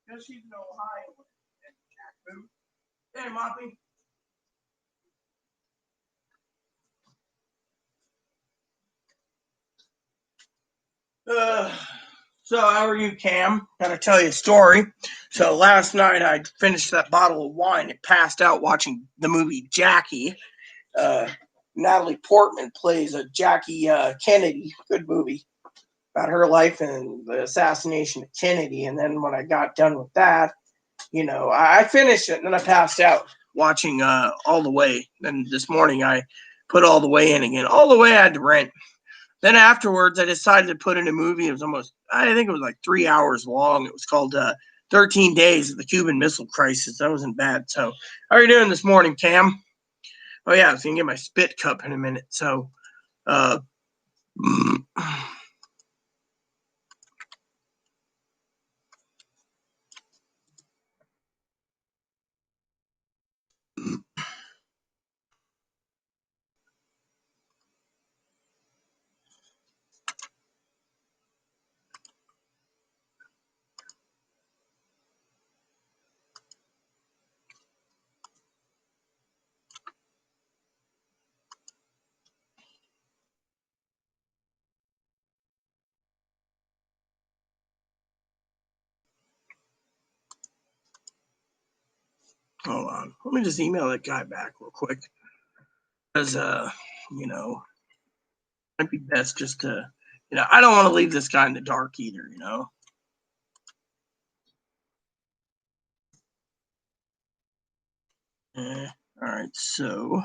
Because she's in Ohio. Hey, Moppy. So how are you, Cam? Gotta tell you a story. So last night I finished that bottle of wine and passed out watching the movie Jackie. Natalie Portman plays a Jackie Kennedy. Good movie about her life and the assassination of Kennedy. And then when I got done with that, I finished it and then I passed out watching All the Way. Then this morning I put All the Way in again. All the Way I had to rent. Then afterwards, I decided to put in a movie. It was I think it was like 3 hours long. It was called 13 Days of the Cuban Missile Crisis. That wasn't bad. So how are you doing this morning, Cam? Oh, yeah, I was going to get my spit cup in a minute. So, hold on. Let me just email that guy back real quick. Because, might be best just to, I don't want to leave this guy in the dark either, All right, so.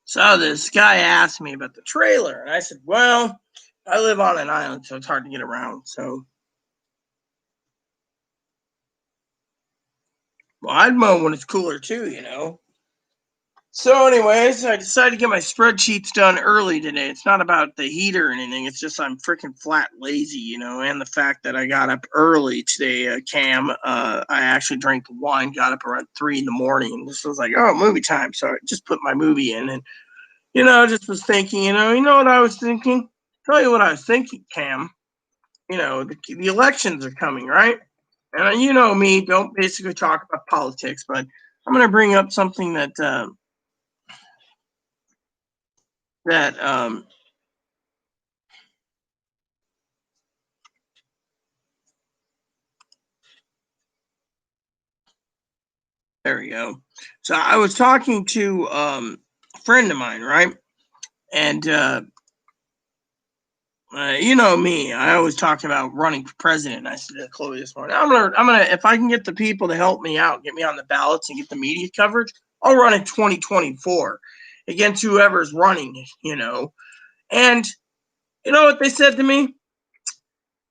So this guy asked me about the trailer, and I said, well, I live on an island, so it's hard to get around. So, well, I'd mow when it's cooler too, you know. So, anyways, I decided to get my spreadsheets done early today. It's not about the heat or anything. It's just I'm freaking flat lazy, you know, and the fact that I got up early today, Cam. I actually drank the wine, got up around 3 in the morning. This was like, oh, movie time. So I just put my movie in and, you know, just was thinking, you know what I was thinking? Tell you what I was thinking, Cam. You know, the elections are coming, right? And you know me, don't basically talk about politics, but I'm going to bring up something that, that there we go. So I was talking to a friend of mine, right? And you know me, I always talk about running for president. I said to Chloe this morning, I'm gonna, if I can get the people to help me out, get me on the ballots and get the media coverage, I'll run in 2024 against whoever's running, you know. And you know what they said to me?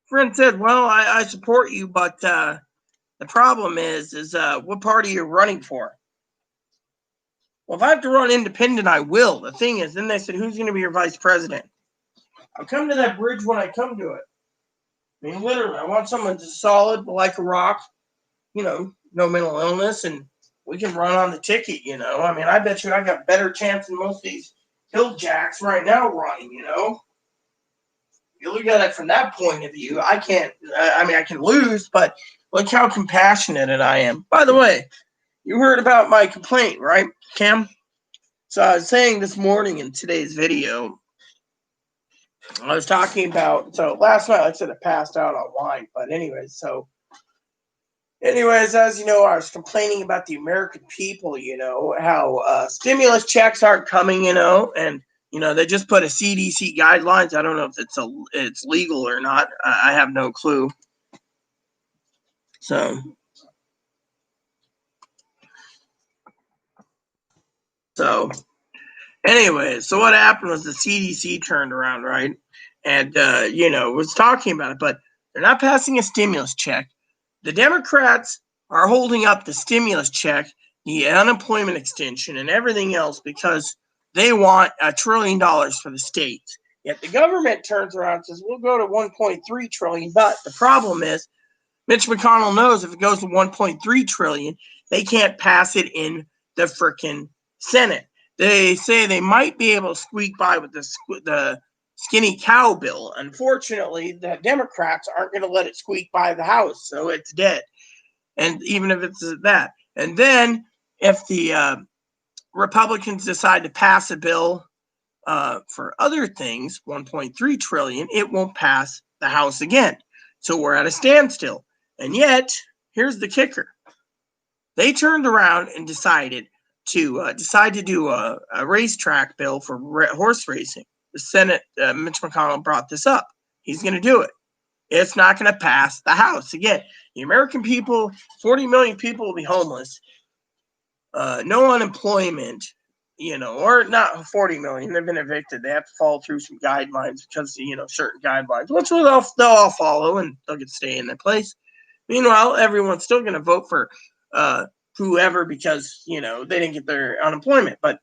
Friend said, "Well, I support you, but the problem is what party you're running for." Well, if I have to run independent, I will. The thing is, then they said, "Who's going to be your vice president?" I'll come to that bridge when I come to it. I mean, literally, I want someone just solid, like a rock, you know, no mental illness, and we can run on the ticket, you know. I mean, I bet you I got better chance than most of these hill jacks right now running, you know. You look at it from that point of view, I can't, I mean, I can lose, but look how compassionate I am. By the way, you heard about my complaint, right, Cam? So I was saying this morning in today's video, I was talking about, so last night, like I said, I passed out on wine, but anyways, as you know, I was complaining about the American people, you know, how stimulus checks aren't coming, you know, and you know they just put a CDC guidelines. I don't know if it's legal or not. I have no clue. So anyways, so what happened was the CDC turned around, right, and you know was talking about it, but they're not passing a stimulus check. The Democrats are holding up the stimulus check, the unemployment extension, and everything else because they want $1 trillion for the states. Yet the government turns around and says, we'll go to 1.3 trillion. But the problem is, Mitch McConnell knows if it goes to 1.3 trillion, they can't pass it in the frickin' Senate. They say they might be able to squeak by with the skinny cow bill. Unfortunately, the Democrats aren't going to let it squeak by the House, so it's dead. And even if it's that, and then if the Republicans decide to pass a bill for other things, 1.3 trillion, it won't pass the House again. So we're at a standstill. And yet, here's the kicker: they turned around and decided to do a racetrack bill for horse racing. The Senate, Mitch McConnell brought this up. He's going to do it. It's not going to pass the House. Again, the American people, 40 million people will be homeless. No unemployment, you know, or not 40 million. They've been evicted. They have to follow through some guidelines because, you know, certain guidelines, which they'll all follow and they'll get to stay in their place. Meanwhile, everyone's still going to vote for whoever because, you know, they didn't get their unemployment. But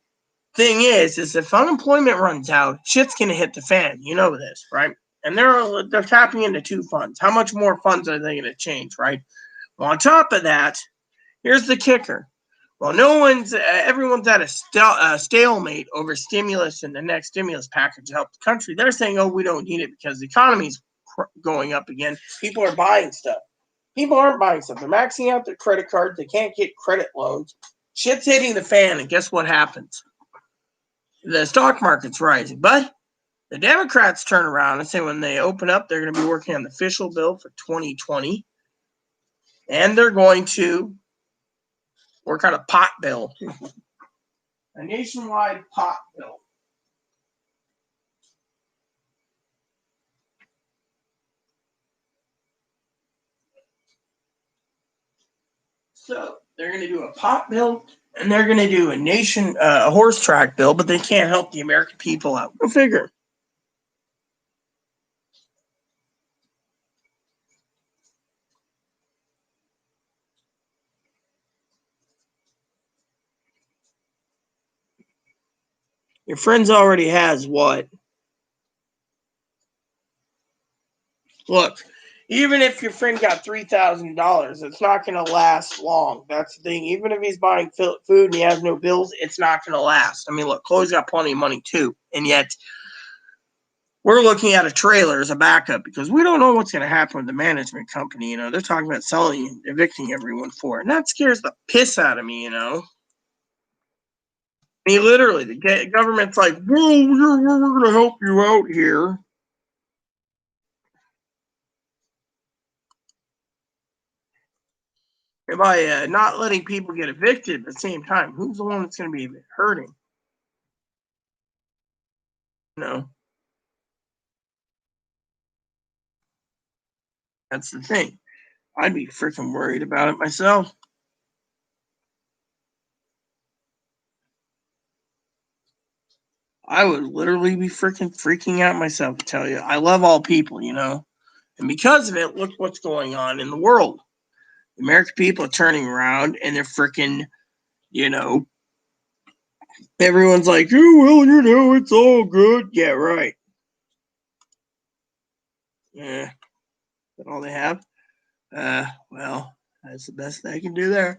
thing is if unemployment runs out, shit's going to hit the fan. You know this, right? And they're tapping into two funds. How much more funds are they going to change, right? Well, on top of that, here's the kicker. Well, everyone's at a stalemate over stimulus and the next stimulus package to help the country. They're saying, oh, we don't need it because the economy's going up again. People are buying stuff. People aren't buying stuff. They're maxing out their credit cards. They can't get credit loans. Shit's hitting the fan, and guess what happens? The stock market's rising. But the Democrats turn around and say when they open up, they're going to be working on the official bill for 2020. And they're going to work on a pot bill. A nationwide pot bill. So they're going to do a pot bill and they're going to do a horse track bill, but they can't help the American people out. Go figure. Your friends already has what? Look, even if your friend got $3,000, it's not going to last long. That's the thing. Even if he's buying food and he has no bills, it's not going to last. I mean, look, Chloe's got plenty of money too. And yet, we're looking at a trailer as a backup because we don't know what's going to happen with the management company. You know, they're talking about selling and evicting everyone for it. And that scares the piss out of me, you know. I mean, literally, the government's like, whoa, we're going to help you out here. And by not letting people get evicted at the same time, who's the one that's going to be hurting? You know, that's the thing. I'd be freaking worried about it myself. I would literally be freaking out myself, to tell you. I love all people, you know. And because of it, look what's going on in the world. The American people are turning around and they're freaking, you know, everyone's like, oh, well, you know, it's all good. Yeah, right. Yeah. That's all they have? Well, that's the best I can do there.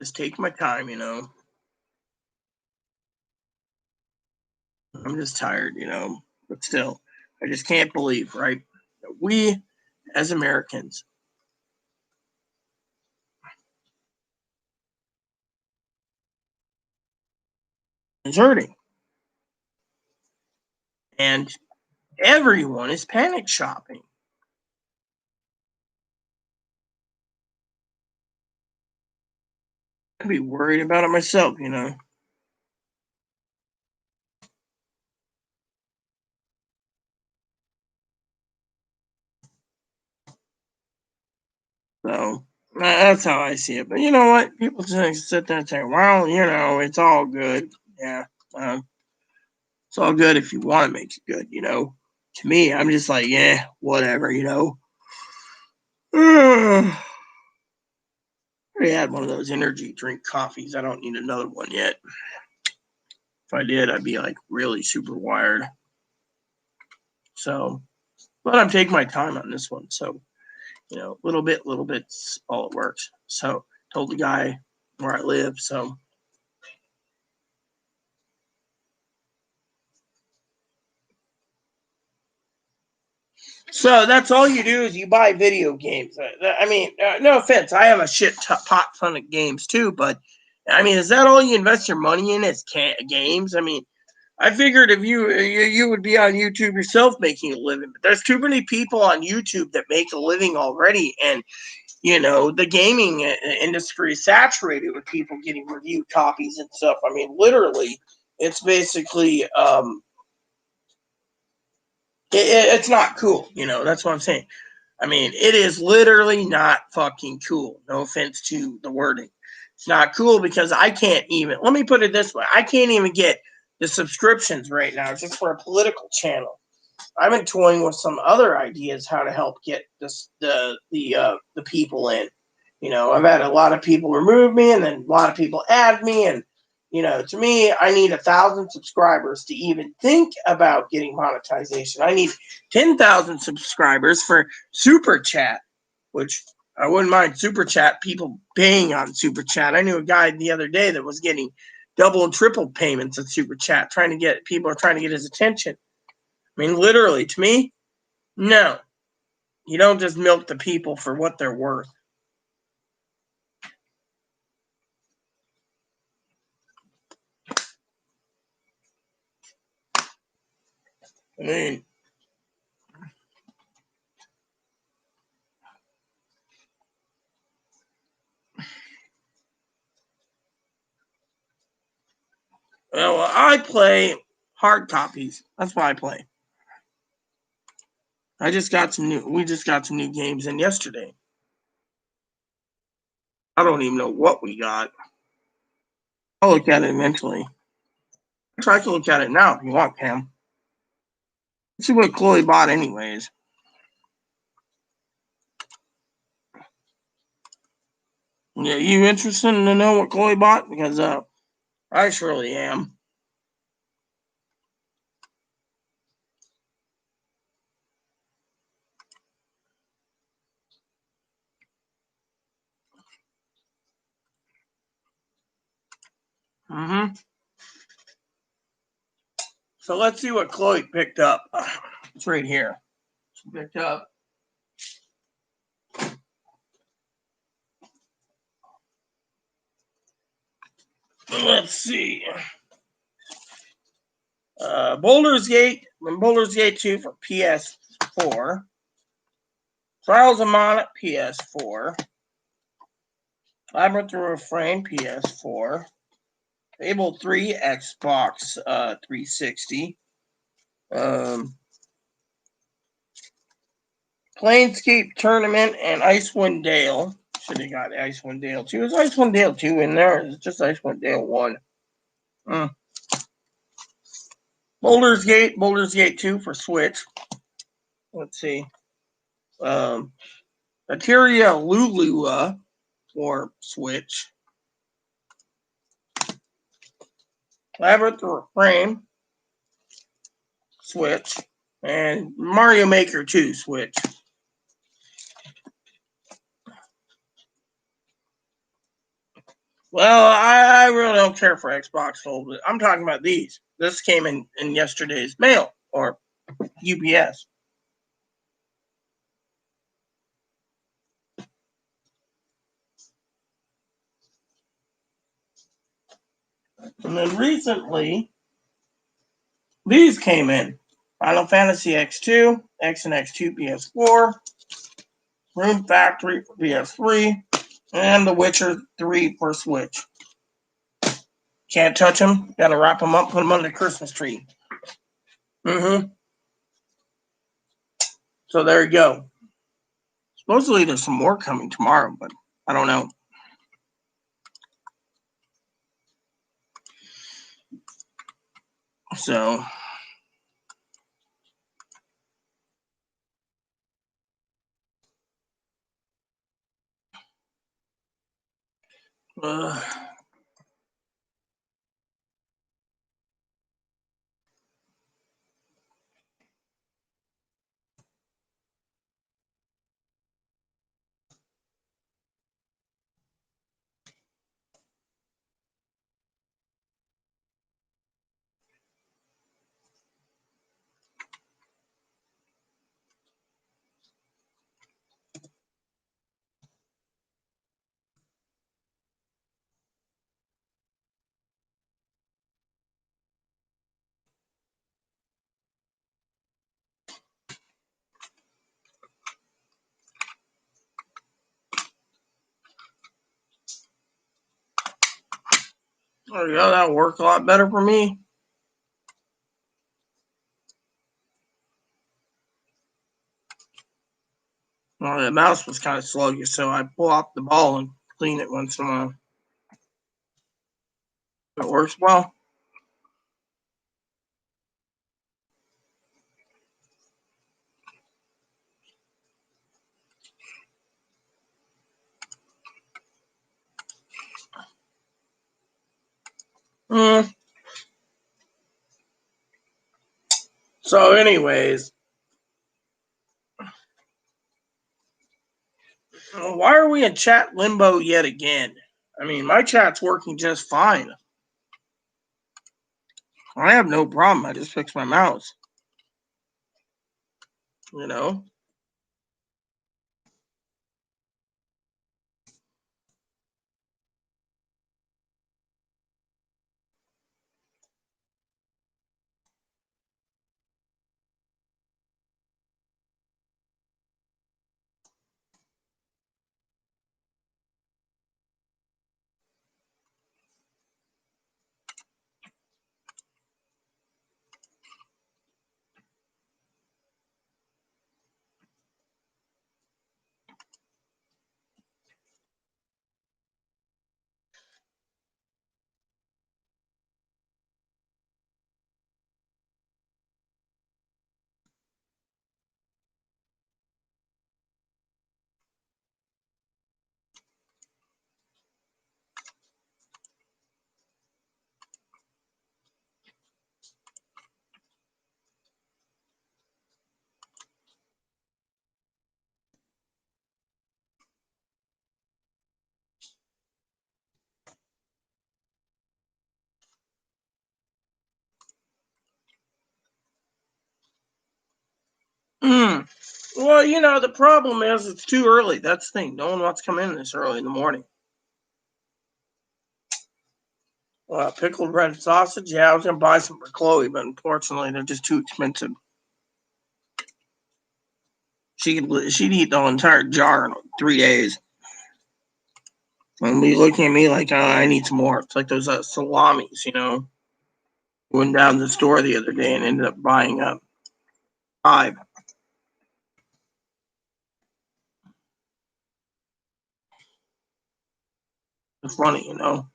Just take my time, you know. I'm just tired, you know. But still, I just can't believe, right, that we as Americans is hurting. And everyone is panic shopping. I'd be worried about it myself, you know. So that's how I see it. But you know what? People just sit there and say, well, you know, it's all good. Yeah. It's all good if you want to make it good, you know. To me, I'm just like, yeah, whatever, you know. I already had one of those energy drink coffees. I don't need another one yet. If I did, I'd be like really super wired. So, but I'm taking my time on this one. So, you know, little bit's all it works. So, told the guy where I live. So, that's all you do is you buy video games. I mean, no offense, I have a pot ton of games too, but I mean, is that all you invest your money in? Is games? I mean, I figured if you would be on YouTube yourself making a living, but there's too many people on YouTube that make a living already, and you know the gaming industry is saturated with people getting review copies and stuff. I mean, literally, it's basically it's not cool. You know, that's what I'm saying. I mean, it is literally not fucking cool. No offense to the wording. It's not cool because I can't even, let me put it this way, I can't even get the subscriptions right now just for a political channel. I've been toying with some other ideas how to help get the people in. You know, I've had a lot of people remove me and then a lot of people add me, and you know, to me, I need 1,000 subscribers to even think about getting monetization. I need 10,000 subscribers for Super Chat, which I wouldn't mind Super Chat, people paying on Super Chat. I knew a guy the other day that was getting double and triple payments at Super Chat, people are trying to get his attention. I mean, literally, to me, no. You don't just milk the people for what they're worth. I mean, well, I play hard copies. That's why I play. We just got some new games in yesterday. I don't even know what we got. I'll look at it eventually. Try to look at it now if you want, Cam. Let's see what Chloe bought anyways. Yeah, you interested to know what Chloe bought? Because I surely am. Mm-hmm. So let's see what Chloe picked up. It's right here. She picked up. Let's see. Baldur's Gate and Baldur's Gate 2 for PS4. Trials of Mana PS4. Labyrinth of Refrain PS4. Fable 3 Xbox 360. Planescape Tournament and Icewind Dale. Should have got Icewind Dale 2. Is Icewind Dale 2 in there? It's just Icewind Dale 1. Baldur's Gate 2 for Switch. Let's see. Materia Lulua for Switch. Labyrinth of Refrain, Switch. And Mario Maker 2, Switch. Well, I really don't care for Xbox Gold, but I'm talking about these. This came in yesterday's mail, or UPS. And then recently, these came in. Final Fantasy X2, X and X2 PS4, Rune Factory for PS3, and The Witcher 3 for Switch. Can't touch them. Gotta wrap them up, put them under the Christmas tree. Mm-hmm. So there you go. Supposedly there's some more coming tomorrow, but I don't know. So uh, there you go. That'll work a lot better for me. Well, the mouse was kind of sluggish, so I pull off the ball and clean it once in a while. It works well. So, anyways, why are we in chat limbo yet again? I mean, my chat's working just fine. I have no problem. I just fixed my mouse. You know? Well, you know, the problem is it's too early. That's the thing. No one wants to come in this early in the morning. Pickled red sausage. Yeah, I was gonna buy some for Chloe, but unfortunately, they're just too expensive. She'd eat the entire jar in 3 days. And be looking at me like, I need some more. It's like those salamis, you know. Went down to the store the other day and ended up buying 5. It's funny, you know.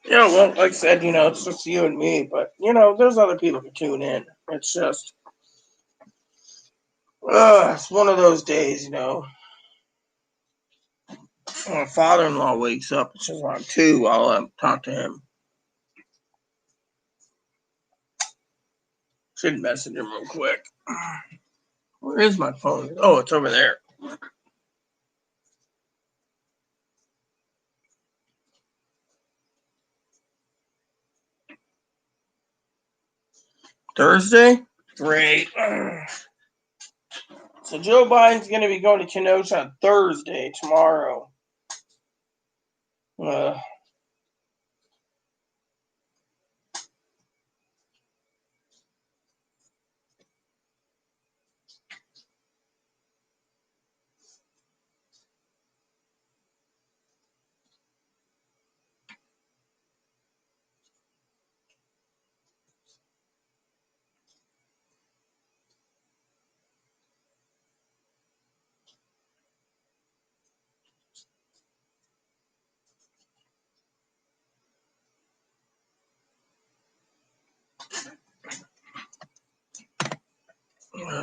Yeah, well, like I said, you know, it's just you and me, but you know, there's other people who tune in. It's just, it's one of those days, you know. My father-in-law wakes up. It's just around 2. I'll talk to him. Should message him real quick. Where is my phone? Oh, it's over there. Thursday? Great. So Joe Biden's going to be going to Kenosha on Thursday, tomorrow. Uh,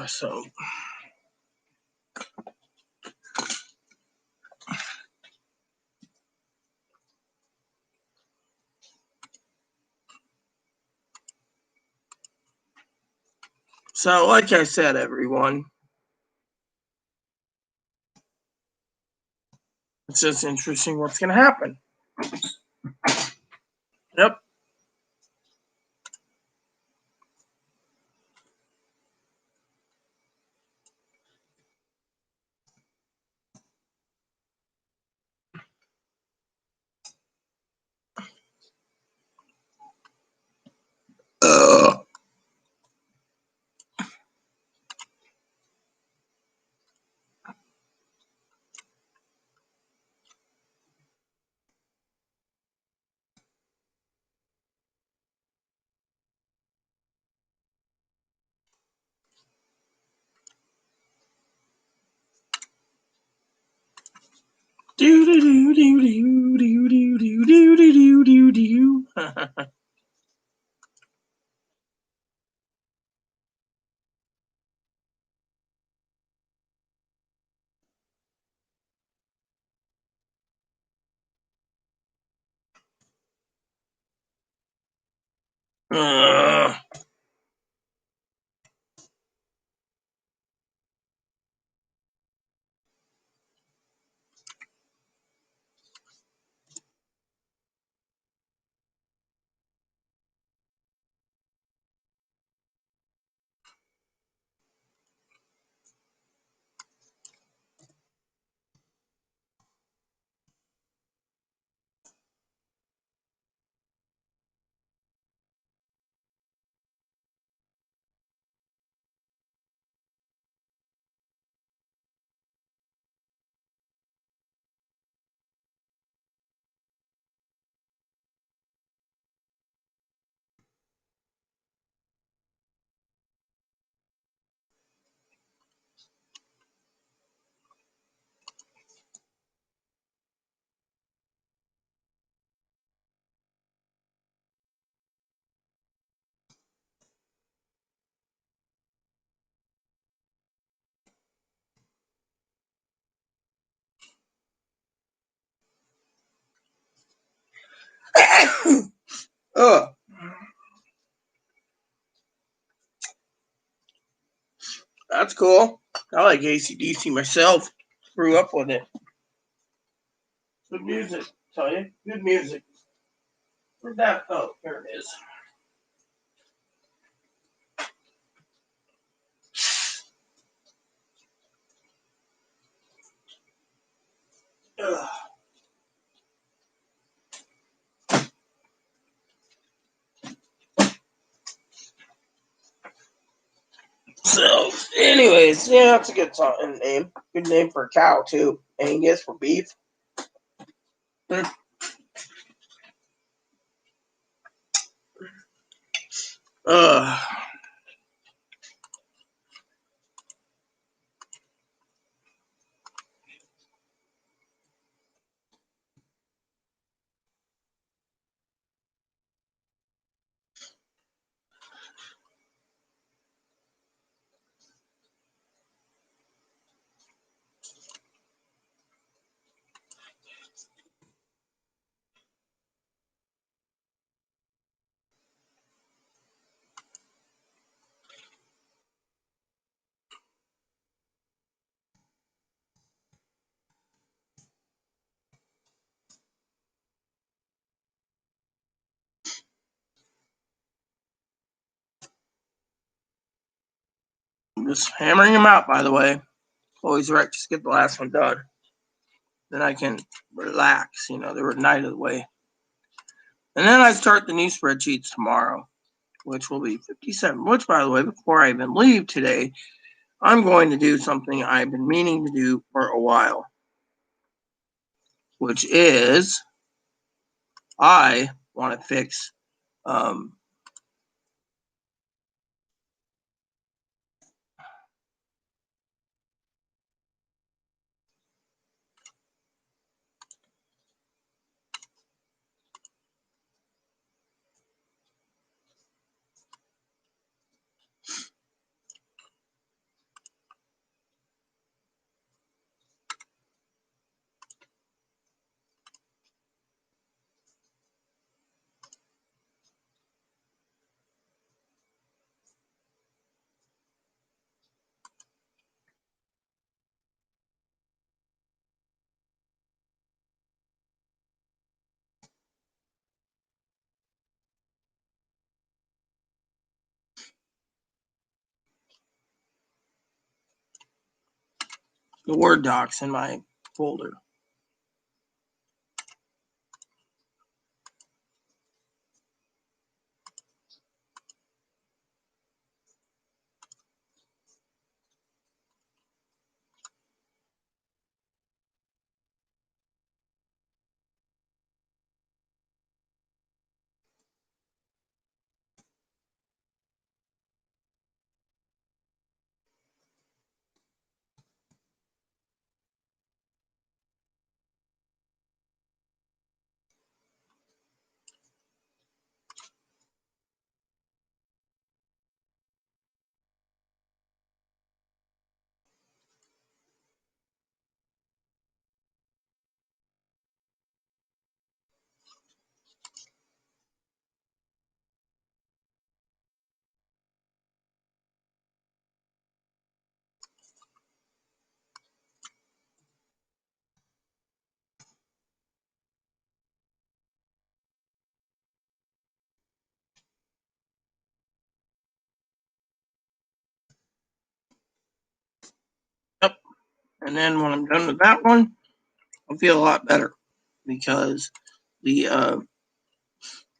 so like I said, everyone, it's just interesting what's going to happen. Yep. Do do do do do do do do do do do do. Ugh. That's cool. I like AC/DC myself. Grew up with it. Good music, tell you. Good music. Where'd that? Oh, here it is. Ugh. So, anyways, yeah, that's a good name. Good name for a cow too. Angus for beef. Ugh. I'm just hammering them out, by the way. Always right, just get the last one done. Then I can relax, they're a night of the way. And then I start the new spreadsheets tomorrow, which will be 57. Which, by the way, before I even leave today, I'm going to do something I've been meaning to do for a while, which is I want to fix the Word docs in my folder. Yep. And then when I'm done with that one, I'll feel a lot better because the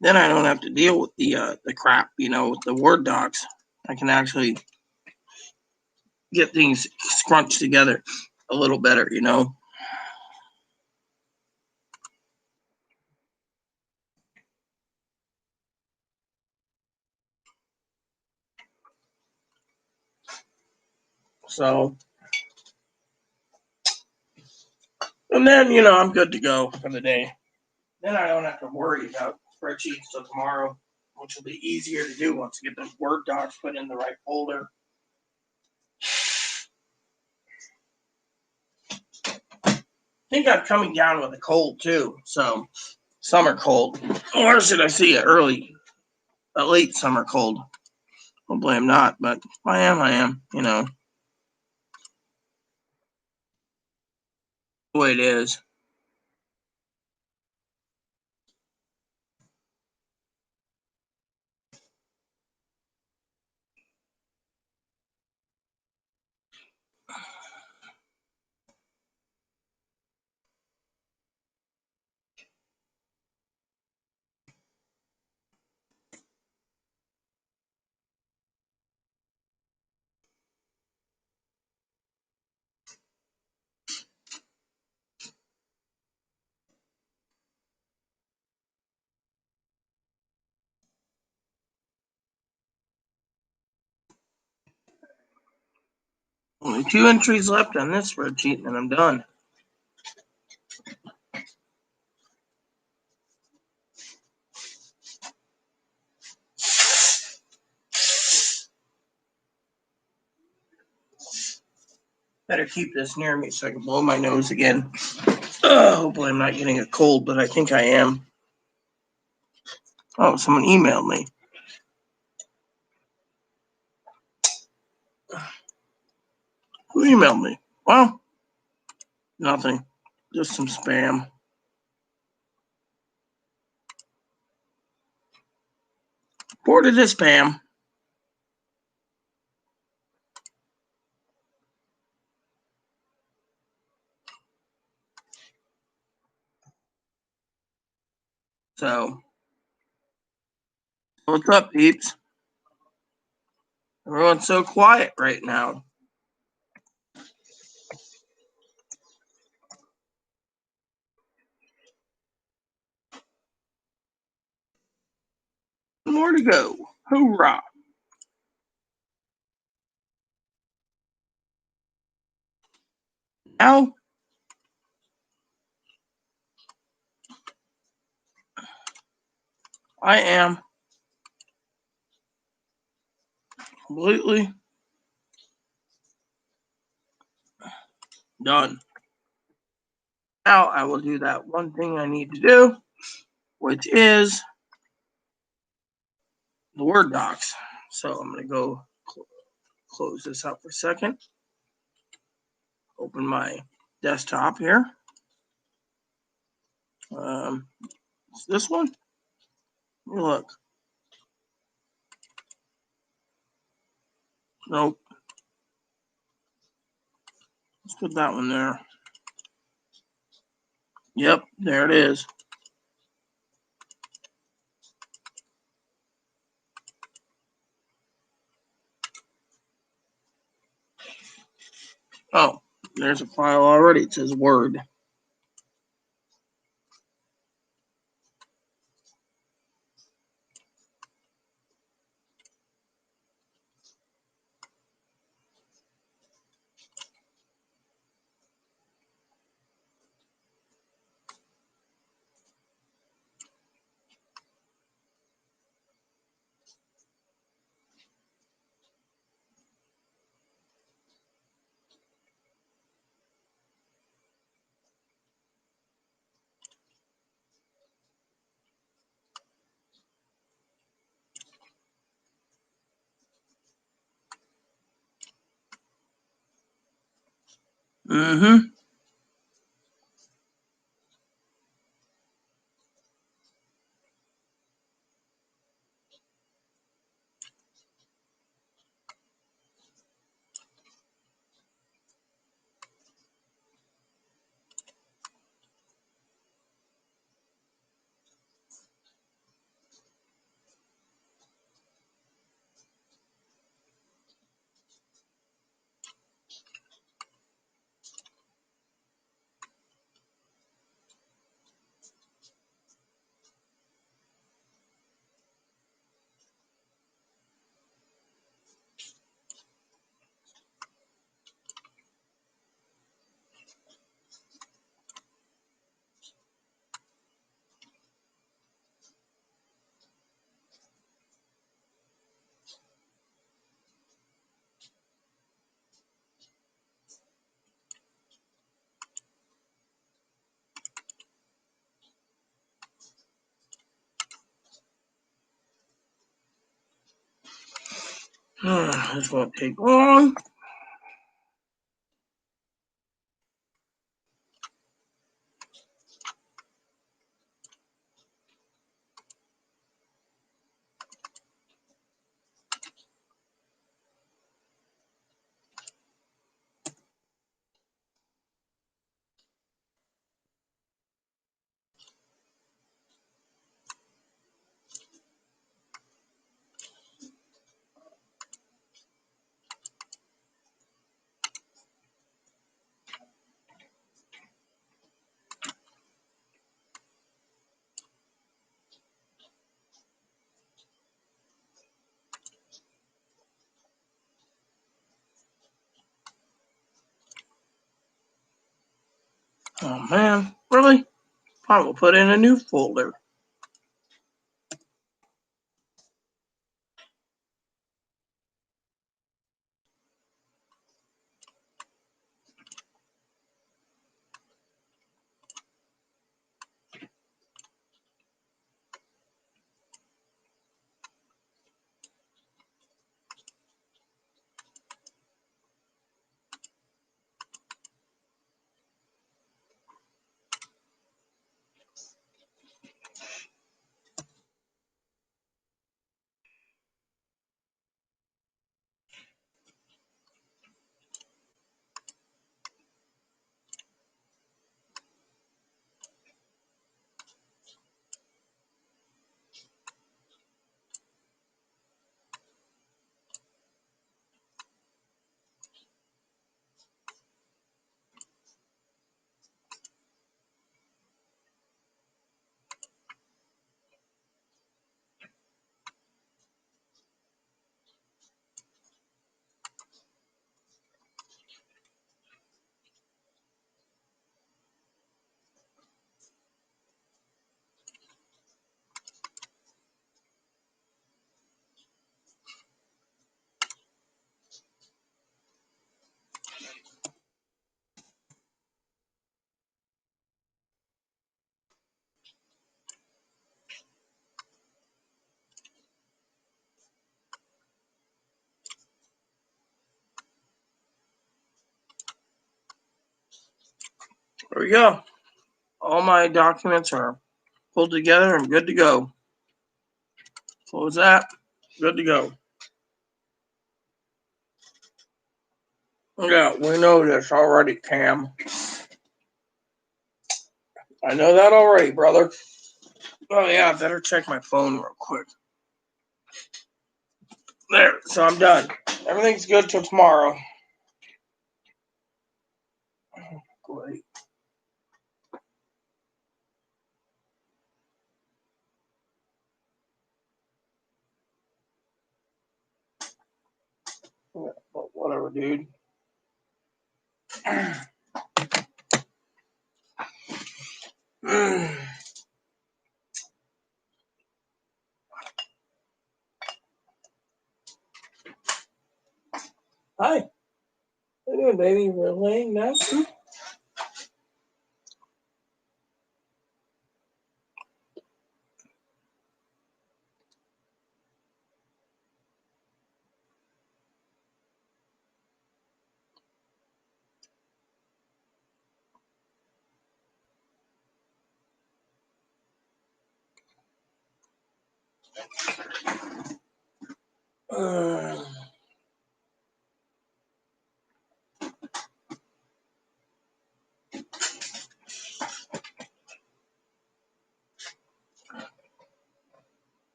then I don't have to deal with the crap, with the Word docs. I can actually get things scrunched together a little better, So, and then, I'm good to go for the day. Then I don't have to worry about spreadsheets till tomorrow, which will be easier to do once I get those Word docs put in the right folder. I think I'm coming down with a cold too, so summer cold. Or should I say a late summer cold? Hopefully I'm not, but if I am, you know. The way it is. Only 2 entries left on this spreadsheet, and I'm done. Better keep this near me so I can blow my nose again. Hopefully I'm not getting a cold, but I think I am. Oh, someone emailed me. Who emailed me? Well, nothing. Just some spam. Reported as spam. So, what's up, peeps? Everyone's so quiet right now. More to go. Hoorah. Now, I am completely done. Now I will do that one thing I need to do, which is the Word docs. So I'm going to go close this up for a second. Open my desktop here. It's this one. Let me look. Nope. Let's put that one there. Yep, there it is. Oh, there's a file already. It says Word. Mm-hmm. This won't take long. Oh man, really? I will put in a new folder. There we go. All my documents are pulled together and good to go. Close that. Good to go. Yeah, we know this already, Cam. I know that already, brother. Oh yeah, I better check my phone real quick. There, so I'm done. Everything's good till tomorrow. Great. Yeah, but whatever, dude. Hi. How you doing, baby? We're laying next.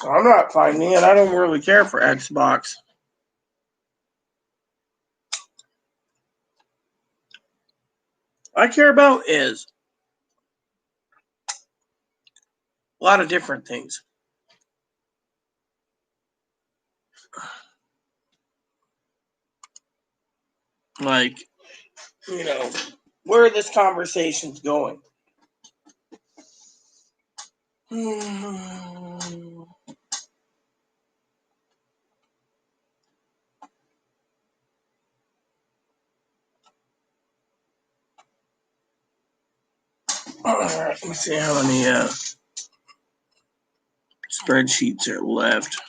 I'm not finding it. I don't really care for Xbox. I care about is a lot of different things. Like, where this conversation's going. Alright, let's see how many spreadsheets are left.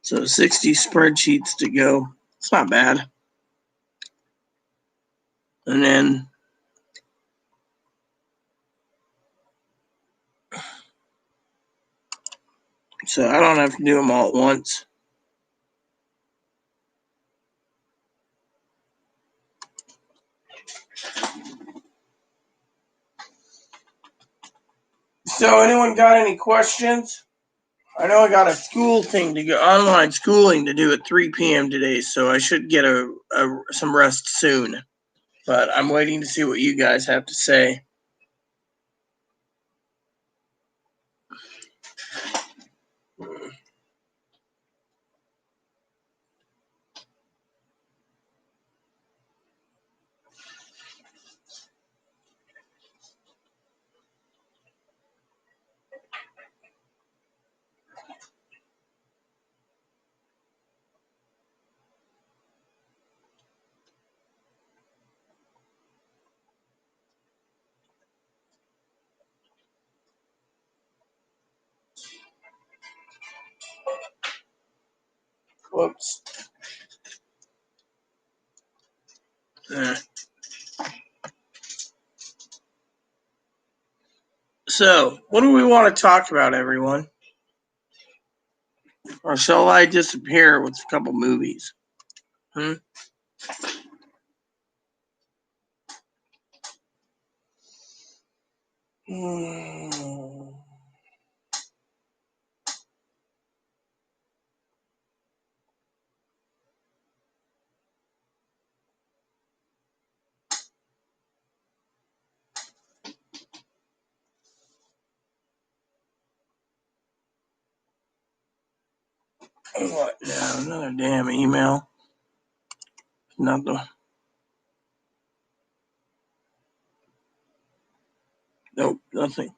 So 60 spreadsheets to go. It's not bad. And then so I don't have to do them all at once. So anyone got any questions? I know I got a school thing to go, online schooling to do at 3 p.m. today, so I should get some rest soon. But I'm waiting to see what you guys have to say. Whoops. So, what do we want to talk about, everyone? Or shall I disappear with a couple movies? Hmm? What now? Another damn email. Not the. Nope, nothing.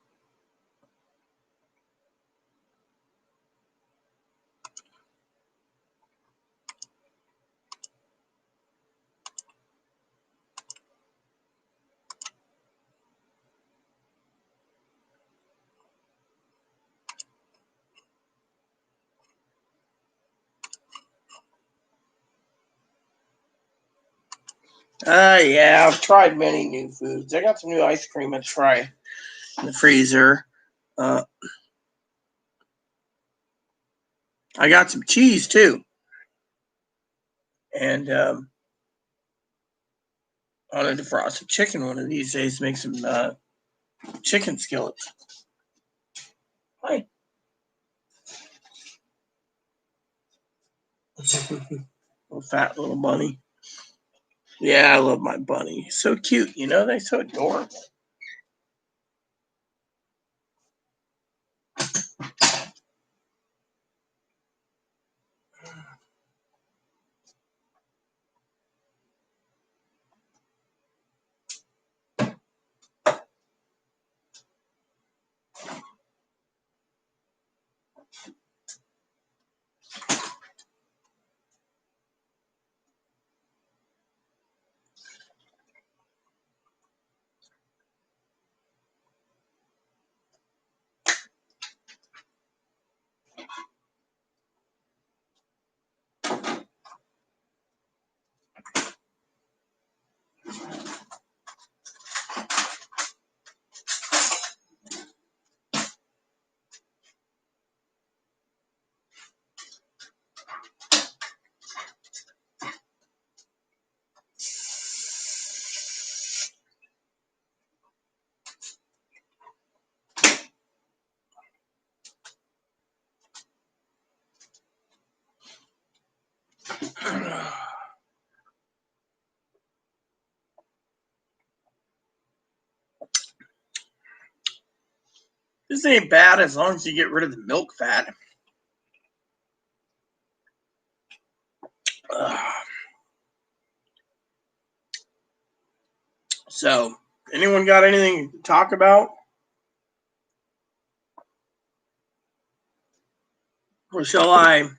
Yeah, I've tried many new foods. I got some new ice cream to try in the freezer. I got some cheese too. And I wanted to defrost some chicken one of these days, make some chicken skillets. Hi. Little fat little bunny. Yeah, I love my bunny. He's so cute, they're so adorable. This ain't bad as long as you get rid of the milk fat. So, anyone got anything to talk about? Or shall I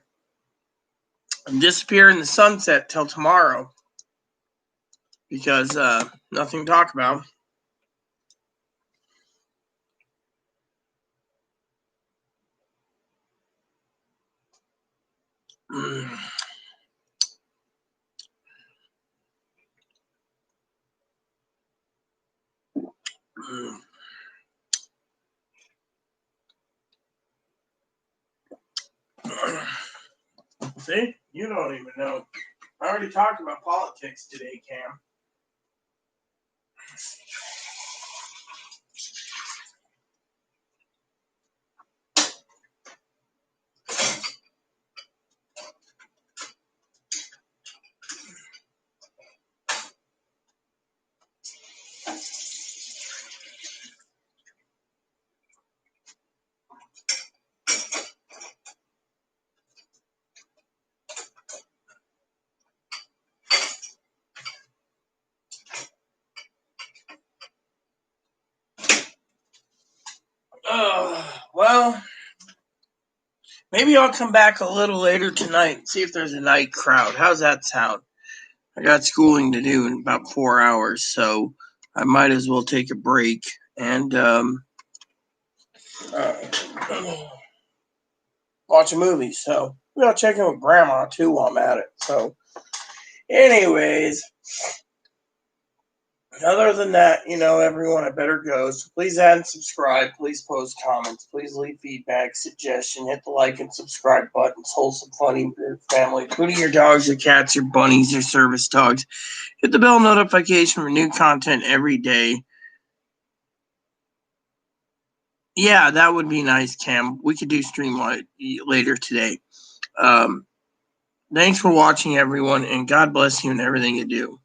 disappear in the sunset till tomorrow? Because nothing to talk about. See? You don't even know. I already talked about politics today, Cam. Well, maybe I'll come back a little later tonight and see if there's a night crowd. How's that sound? I got schooling to do in about 4 hours, so I might as well take a break and watch a movie. So maybe I'll check in with Grandma too while I'm at it. So, anyways, other than that, everyone, I better go. So please add and subscribe. Please post comments. Please leave feedback, suggestion. Hit the like and subscribe buttons. Wholesome, funny, your family, including your dogs, your cats, your bunnies, your service dogs. Hit the bell notification for new content every day. Yeah, that would be nice, Cam. We could do stream later today. Thanks for watching, everyone, and God bless you in everything you do.